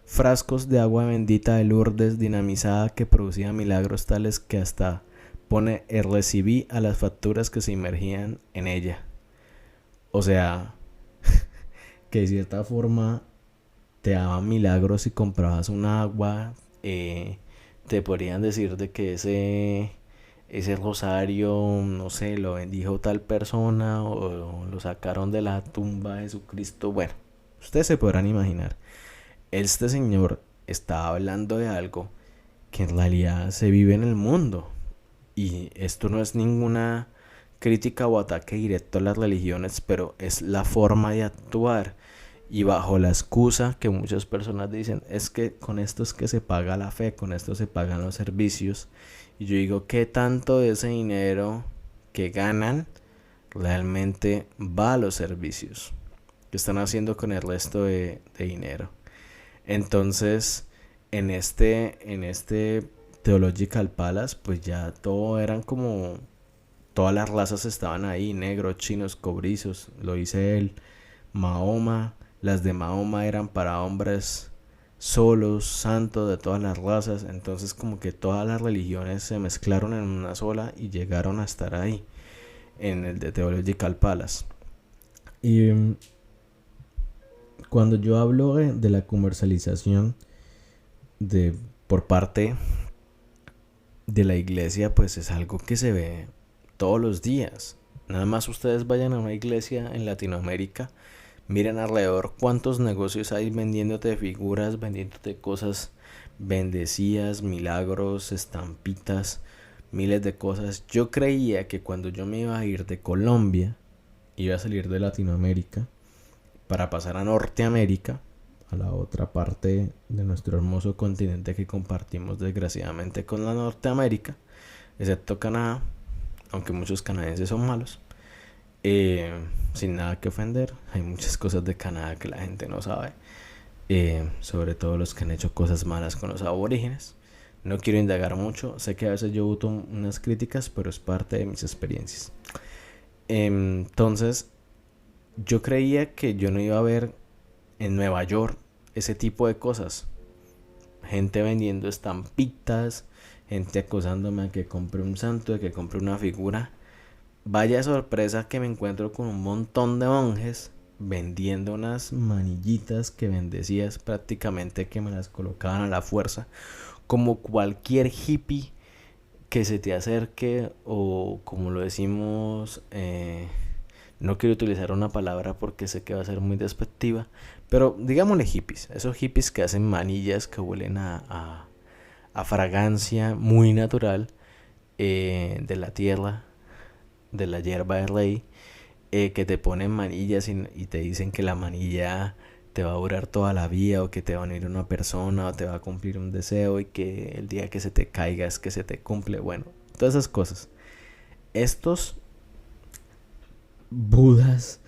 Frascos de agua bendita de Lourdes dinamizada que producía milagros tales que hasta pone el recibí a las facturas que se inmergían en ella. O sea, que de cierta forma te daban milagros si comprabas un agua. Te podrían decir de que ese rosario, no sé, lo bendijo tal persona o lo sacaron de la tumba de Jesucristo. Bueno, ustedes se podrán imaginar. Este señor estaba hablando de algo que en realidad se vive en el mundo. Y esto no es ninguna crítica o ataque directo a las religiones, pero es la forma de actuar. Y bajo la excusa que muchas personas dicen, es que con esto es que se paga la fe, con esto se pagan los servicios. Y yo digo, ¿qué tanto de ese dinero que ganan realmente va a los servicios? ¿Qué están haciendo con el resto de dinero? Entonces, en este Theological Palace, pues ya todo eran como, todas las razas estaban ahí, negros, chinos, cobrizos, lo dice él, Mahoma. Las de Mahoma eran para hombres solos, santos de todas las razas. Entonces como que todas las religiones se mezclaron en una sola y llegaron a estar ahí, en el de Theological Palace. Y cuando yo hablo de la comercialización por parte de la iglesia, pues es algo que se ve todos los días. Nada más ustedes vayan a una iglesia en Latinoamérica, miren alrededor cuántos negocios hay vendiéndote figuras, vendiéndote cosas bendecidas, milagros, estampitas, miles de cosas. Yo creía que cuando yo me iba a ir de Colombia, iba a salir de Latinoamérica para pasar a Norteamérica, a la otra parte de nuestro hermoso continente que compartimos desgraciadamente con la Norteamérica, excepto Canadá, aunque muchos canadienses son malos. Sin nada que ofender, hay muchas cosas de Canadá que la gente no sabe, sobre todo los que han hecho cosas malas con los aborígenes. No quiero indagar mucho, sé que a veces yo boto unas críticas, pero es parte de mis experiencias. Entonces, yo creía que yo no iba a ver en Nueva York ese tipo de cosas. Gente vendiendo estampitas, gente acosándome a que compre un santo, a que compre una figura. Vaya sorpresa que me encuentro con un montón de monjes vendiendo unas manillitas que bendecías, prácticamente que me las colocaban a la fuerza, como cualquier hippie que se te acerque, o como lo decimos, no quiero utilizar una palabra porque sé que va a ser muy despectiva, pero digámosle hippies, esos hippies que hacen manillas que huelen a fragancia muy natural, de la tierra, de la hierba de rey, que te ponen manillas y te dicen que la manilla te va a durar toda la vida, o que te va a unir una persona, o te va a cumplir un deseo, y que el día que se te caiga es que se te cumple. Bueno, todas esas cosas. Estos budas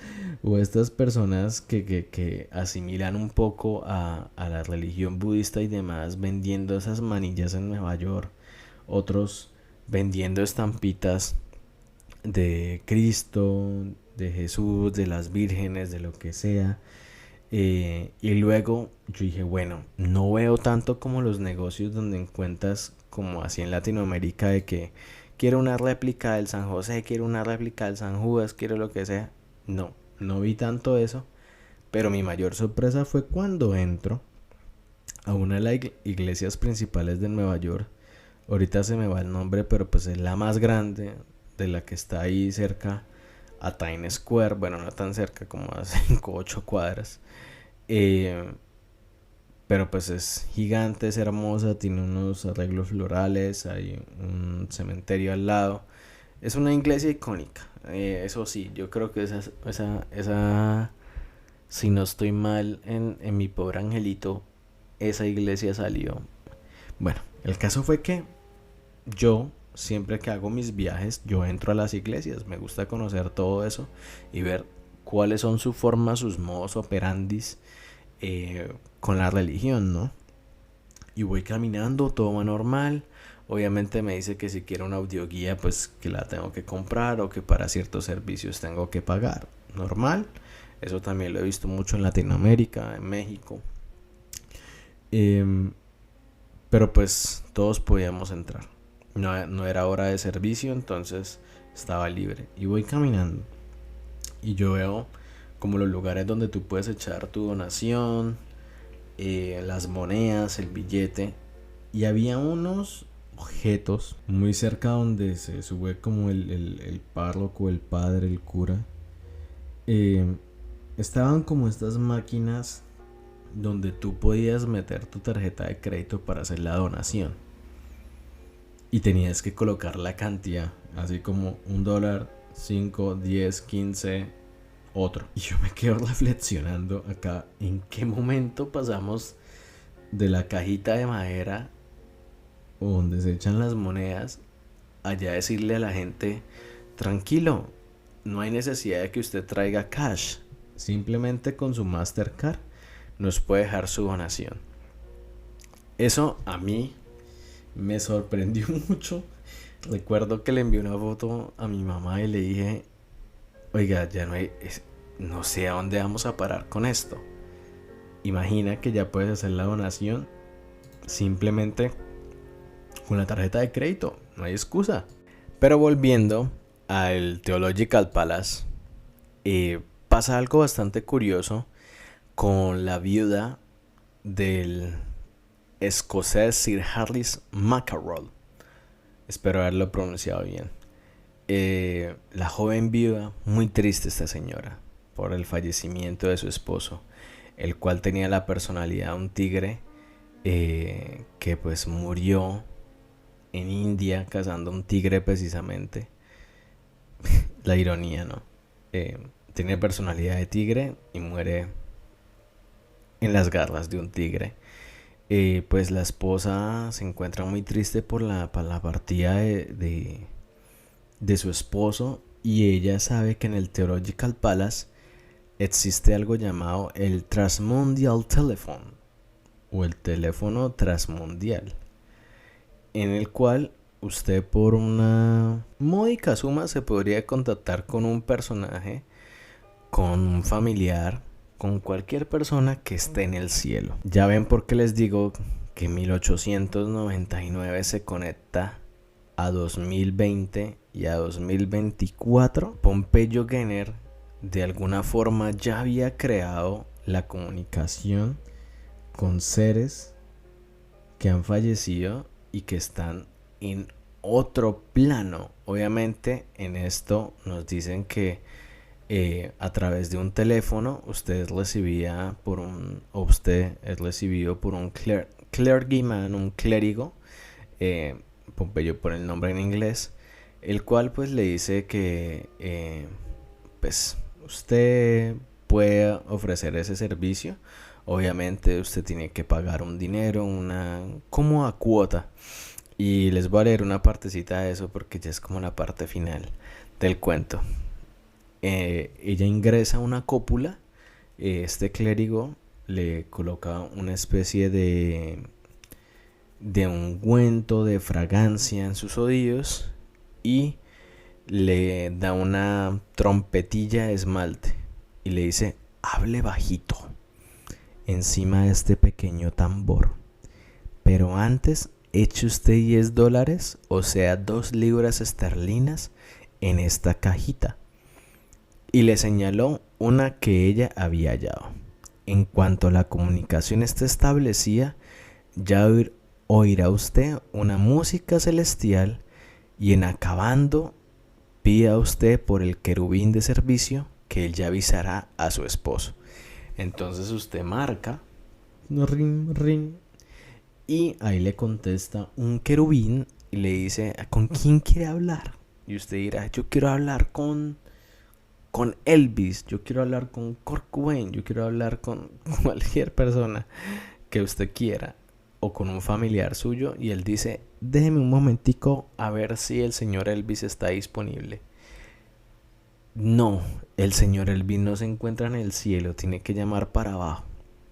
o estas personas que asimilan un poco a la religión budista y demás, vendiendo esas manillas en Nueva York, otros vendiendo estampitas de Cristo, de Jesús, de las vírgenes, de lo que sea. Y luego yo dije, bueno, no veo tanto como los negocios donde encuentras, como así en Latinoamérica, de que quiero una réplica del San José, quiero una réplica del San Judas, quiero lo que sea. No, no vi tanto eso. Pero mi mayor sorpresa fue cuando entro a una de las iglesias principales de Nueva York. Ahorita se me va el nombre, pero pues es la más grande, de la que está ahí cerca a Times Square. Bueno, no tan cerca, como a 5 o 8 cuadras. Eh, pero pues es gigante, es hermosa, tiene unos arreglos florales, hay un cementerio al lado. Es una iglesia icónica. Eso sí, yo creo que si no estoy mal en mi pobre angelito, esa iglesia salió. Bueno, el caso fue que yo, siempre que hago mis viajes, yo entro a las iglesias. Me gusta conocer todo eso y ver cuáles son sus formas, sus modos operandis con la religión, ¿no? Y voy caminando, todo va normal. Obviamente me dice que si quiero una audioguía, pues que la tengo que comprar, o que para ciertos servicios tengo que pagar. Normal. Eso también lo he visto mucho en Latinoamérica, en México. Pero pues todos podíamos entrar. No era hora de servicio, entonces estaba libre. Y voy caminando y yo veo como los lugares donde tú puedes echar tu donación, las monedas, el billete. Y había unos objetos muy cerca donde se sube como el párroco, el padre, el cura. Estaban como estas máquinas donde tú podías meter tu tarjeta de crédito para hacer la donación. Y tenías que colocar la cantidad, así como $1, 5, 10, 15, otro. Y yo me quedo reflexionando acá, ¿en qué momento pasamos de la cajita de madera o donde se echan las monedas allá decirle a la gente, tranquilo, no hay necesidad de que usted traiga cash, simplemente con su Mastercard nos puede dejar su donación? Eso a mí me sorprendió mucho. Recuerdo que le envié una foto a mi mamá y le dije, oiga, ya no hay, no sé a dónde vamos a parar con esto. Imagina que ya puedes hacer la donación simplemente con la tarjeta de crédito, no hay excusa. Pero volviendo al Theological Palace, pasa algo bastante curioso con la viuda del escocés Sir Harris Mackerroll. Espero haberlo pronunciado bien. La joven viuda, muy triste esta señora por el fallecimiento de su esposo, el cual tenía la personalidad de un tigre, que pues murió en India cazando un tigre precisamente. La ironía, ¿no? Tiene personalidad de tigre y muere en las garras de un tigre. Pues la esposa se encuentra muy triste por la partida de su esposo, y ella sabe que en el Theological Palace existe algo llamado el Transmundial Telephone, o el teléfono transmundial, en el cual usted por una módica suma se podría contactar con un personaje, con un familiar, con cualquier persona que esté en el cielo. Ya ven por qué les digo que 1899 se conecta a 2020 y a 2024. Pompeyo Gener de alguna forma ya había creado la comunicación con seres que han fallecido y que están en otro plano. Obviamente en esto nos dicen que a través de un teléfono usted es recibido por un clergyman, un clérigo, Pompeyo por el nombre en inglés, el cual pues le dice que pues usted puede ofrecer ese servicio, obviamente usted tiene que pagar un dinero, una cómoda cuota. Y les voy a leer una partecita de eso porque ya es como la parte final del cuento. Ella ingresa a una cópula, este clérigo le coloca una especie de ungüento, de fragancia en sus oídos y le da una trompetilla de esmalte y le dice: hable bajito encima de este pequeño tambor, pero antes eche usted $10, o sea 2 libras esterlinas, en esta cajita. Y le señaló una que ella había hallado. En cuanto la comunicación esté establecida, ya oirá usted una música celestial, y en acabando pida usted por el querubín de servicio, que él ya avisará a su esposo. Entonces usted marca, ring, ring, y ahí le contesta un querubín y le dice: ¿con quién quiere hablar? Y usted dirá: yo quiero hablar con Elvis, yo quiero hablar con Kurt Cobain, yo quiero hablar con cualquier persona que usted quiera, o con un familiar suyo. Y él dice: déjeme un momentico a ver si el señor Elvis está disponible. No, el señor Elvis no se encuentra en el cielo, tiene que llamar para abajo,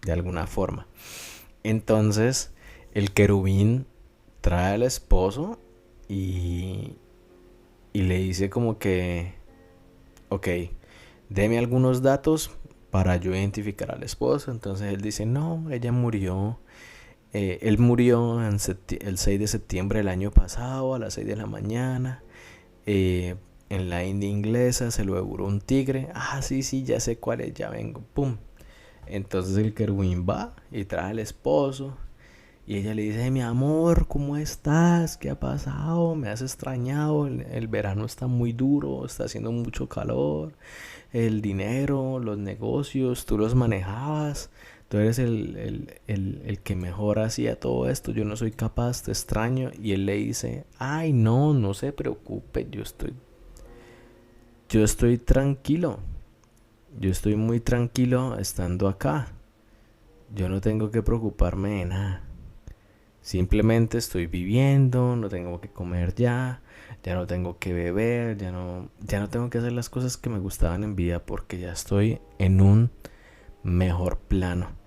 de alguna forma. Entonces el querubín trae al esposo y le dice como que: ok, deme algunos datos para yo identificar al esposo. Entonces él dice: no, ella murió. Él murió el 6 de septiembre del año pasado a las 6 de la mañana. En la India inglesa se lo devoró un tigre. Ah, sí, ya sé cuál es, ya vengo. Pum. Entonces el querubín va y trae al esposo. Y ella le dice: mi amor, ¿cómo estás? ¿Qué ha pasado? Me has extrañado. El verano está muy duro, está haciendo mucho calor. El dinero, los negocios, tú los manejabas. Tú eres el que mejor hacía todo esto. Yo no soy capaz, te extraño. Y él le dice: ay, no se preocupe. Yo estoy tranquilo. Yo estoy muy tranquilo estando acá. Yo no tengo que preocuparme de nada. Simplemente estoy viviendo, no tengo que comer ya no tengo que beber, ya no tengo que hacer las cosas que me gustaban en vida, porque ya estoy en un mejor plano.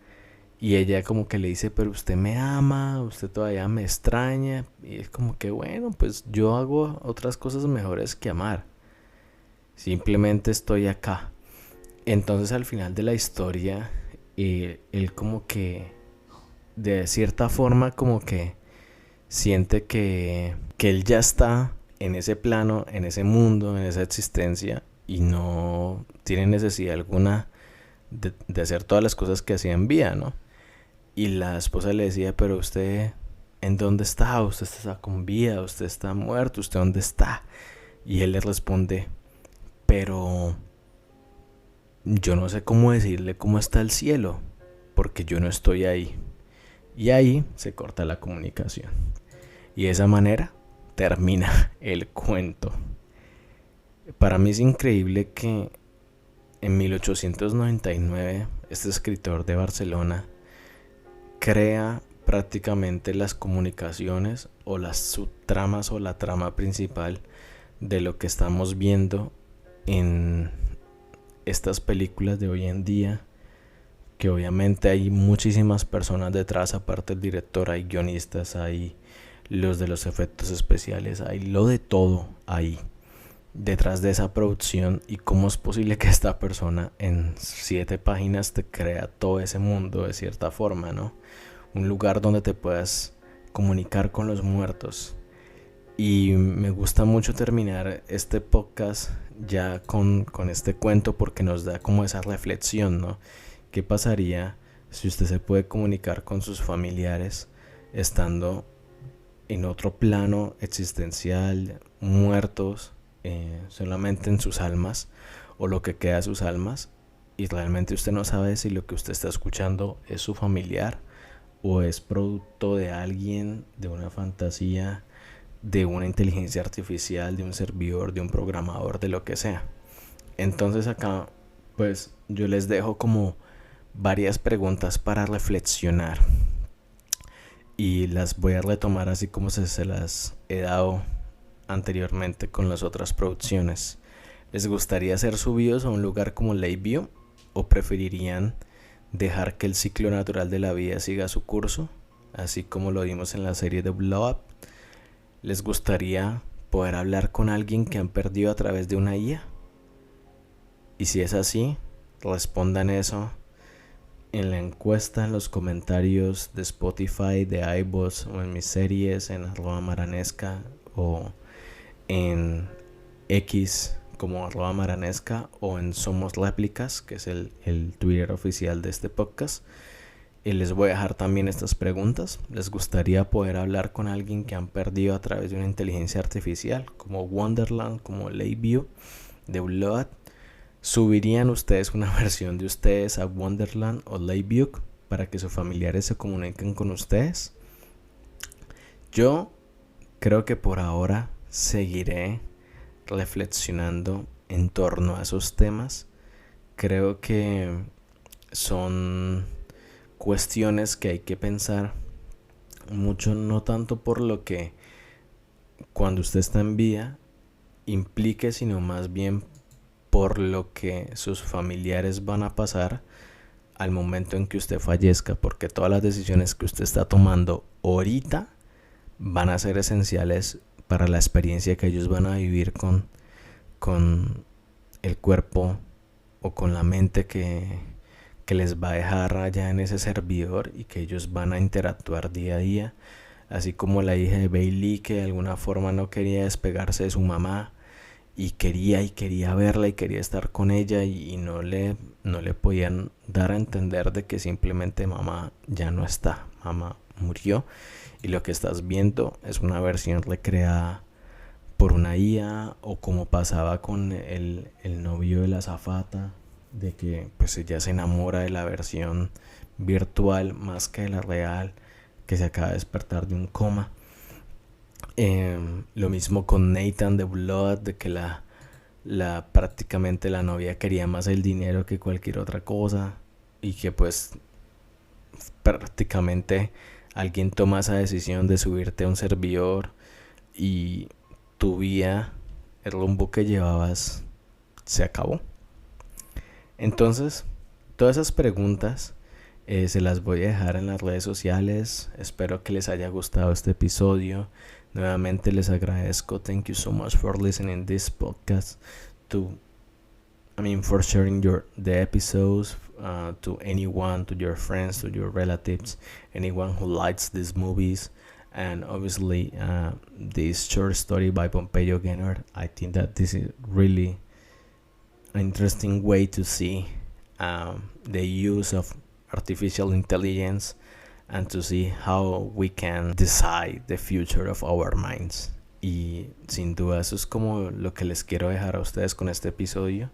Y ella como que le dice: pero usted me ama, usted todavía me extraña. Y es como que bueno, pues yo hago otras cosas mejores que amar. Simplemente estoy acá. Entonces al final de la historia, él como que de cierta forma como que siente que él ya está en ese plano, en ese mundo, en esa existencia, y no tiene necesidad alguna de hacer todas las cosas que hacía en vida, ¿no? Y la esposa le decía: pero usted, ¿en dónde está? Usted está con vida, usted está muerto, ¿usted dónde está? Y él le responde: pero yo no sé cómo decirle cómo está el cielo, porque yo no estoy ahí. Y ahí se corta la comunicación. Y de esa manera termina el cuento. Para mí es increíble que en 1899 este escritor de Barcelona crea prácticamente las comunicaciones o las subtramas o la trama principal de lo que estamos viendo en estas películas de hoy en día, que obviamente hay muchísimas personas detrás, aparte del director, hay guionistas, hay los de los efectos especiales, hay lo de todo ahí detrás de esa producción. Y cómo es posible que esta persona en 7 páginas te crea todo ese mundo de cierta forma, ¿no? Un lugar donde te puedas comunicar con los muertos. Y me gusta mucho terminar este podcast ya con este cuento, porque nos da como esa reflexión, ¿no? ¿Qué pasaría si usted se puede comunicar con sus familiares estando en otro plano existencial, muertos, solamente en sus almas, o lo que queda de sus almas, y realmente usted no sabe si lo que usted está escuchando es su familiar o es producto de alguien, de una fantasía, de una inteligencia artificial, de un servidor, de un programador, de lo que sea? Entonces acá Pues yo les dejo como varias preguntas para reflexionar y las voy a retomar así como se las he dado anteriormente con las otras producciones. ¿Les gustaría ser subidos a un lugar como Lakeview o preferirían dejar que el ciclo natural de la vida siga su curso, así como lo vimos en la serie de Blow Up? ¿Les gustaría poder hablar con alguien que han perdido a través de una IA? Y si es así, respondan eso en la encuesta, en los comentarios de Spotify, de iVoox o en mis series, en @maranesca o en X como @maranesca o en Somos Réplicas, que es el Twitter oficial de este podcast. Y les voy a dejar también estas preguntas. ¿Les gustaría poder hablar con alguien que han perdido a través de una inteligencia artificial, como Wonderland, como Lakeview, de Blood? ¿Subirían ustedes una versión de ustedes a Wonderland o Lakeview para que sus familiares se comuniquen con ustedes? Yo creo que por ahora seguiré reflexionando en torno a esos temas. Creo que son cuestiones que hay que pensar mucho, no tanto por lo que cuando usted está en vida implique, sino más bien por lo que sus familiares van a pasar al momento en que usted fallezca, porque todas las decisiones que usted está tomando ahorita van a ser esenciales para la experiencia que ellos van a vivir con el cuerpo o con la mente que les va a dejar allá en ese servidor y que ellos van a interactuar día a día, así como la hija de Bailey, que de alguna forma no quería despegarse de su mamá y quería verla y quería estar con ella y no le podían dar a entender de que simplemente mamá ya no está, mamá murió, y lo que estás viendo es una versión recreada por una IA, o como pasaba con el novio de la azafata, de que pues ella se enamora de la versión virtual más que de la real, que se acaba de despertar de un coma. Lo mismo con Nathan de Blood, de que prácticamente la novia quería más el dinero que cualquier otra cosa, y que pues prácticamente alguien toma esa decisión de subirte a un servidor y tu vida, el rumbo que llevabas, se acabó. Entonces, todas esas preguntas se las voy a dejar en las redes sociales. Espero que les haya gustado este episodio. Nuevamente les agradezco. Thank you so much for listening this podcast. For sharing the episodes to anyone, to your friends, to your relatives, anyone who likes these movies. And obviously, this short story by Pompeyo Genner, I think that this is really an interesting way to see the use of artificial intelligence and to see how we can decide the future of our minds. Y sin duda eso es como lo que les quiero dejar a ustedes con este episodio.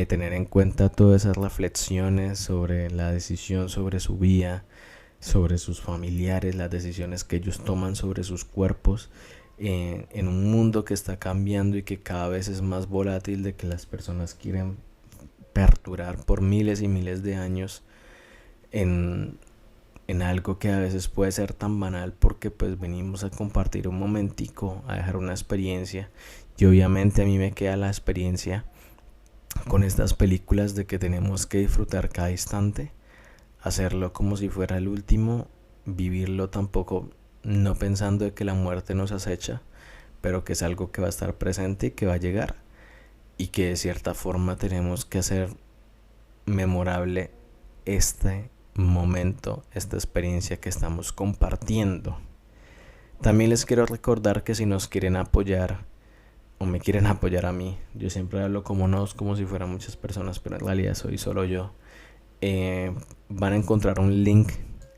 Tener en cuenta todas esas reflexiones sobre la decisión sobre su vida, sobre sus familiares, las decisiones que ellos toman sobre sus cuerpos, en un mundo que está cambiando y que cada vez es más volátil, de que las personas quieren perdurar por miles y miles de años en algo que a veces puede ser tan banal, porque pues venimos a compartir un momentico, a dejar una experiencia, y obviamente a mí me queda la experiencia con estas películas de que tenemos que disfrutar cada instante, hacerlo como si fuera el último, vivirlo tampoco no pensando de que la muerte nos acecha, pero que es algo que va a estar presente y que va a llegar, y que de cierta forma tenemos que hacer memorable este momento, esta experiencia que estamos compartiendo. También les quiero recordar que si nos quieren apoyar o me quieren apoyar a mí, yo siempre hablo como si fueran muchas personas, pero en realidad soy solo yo. Van a encontrar un link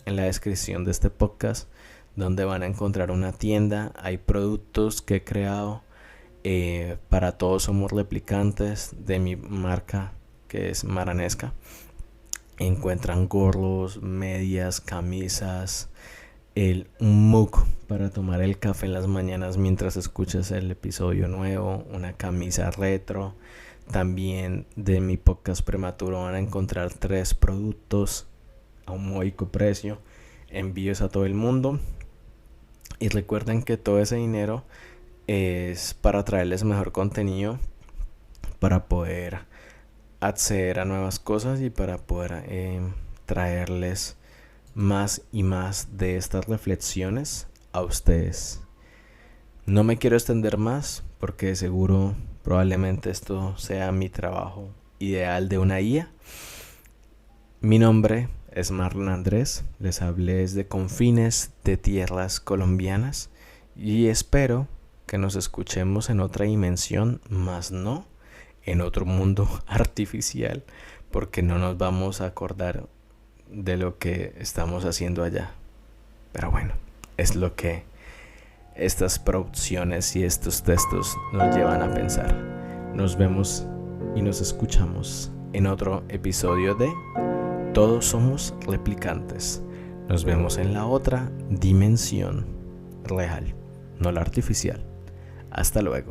en la descripción de este podcast donde van a encontrar una tienda. Hay productos que he creado para Todos Somos Replicantes, de mi marca que es Maranesca. Encuentran gorros, medias, camisas, un mug para tomar el café en las mañanas mientras escuchas el episodio nuevo, una camisa retro. También de mi podcast prematuro van a encontrar 3 productos a un módico precio, envíos a todo el mundo. Y recuerden que todo ese dinero es para traerles mejor contenido, para poder acceder a nuevas cosas y para poder traerles más y más de estas reflexiones a ustedes. No me quiero extender más porque seguro probablemente esto sea mi trabajo ideal de una IA. Mi nombre es Marlon Andrés, les hablé desde confines de tierras colombianas y espero que nos escuchemos en otra dimensión, más no en otro mundo artificial, porque no nos vamos a acordar de lo que estamos haciendo allá. Pero bueno, es lo que estas producciones y estos textos nos llevan a pensar. Nos vemos y nos escuchamos en otro episodio de Todos somos replicantes. Nos vemos en la otra dimensión real, no la artificial. Hasta luego.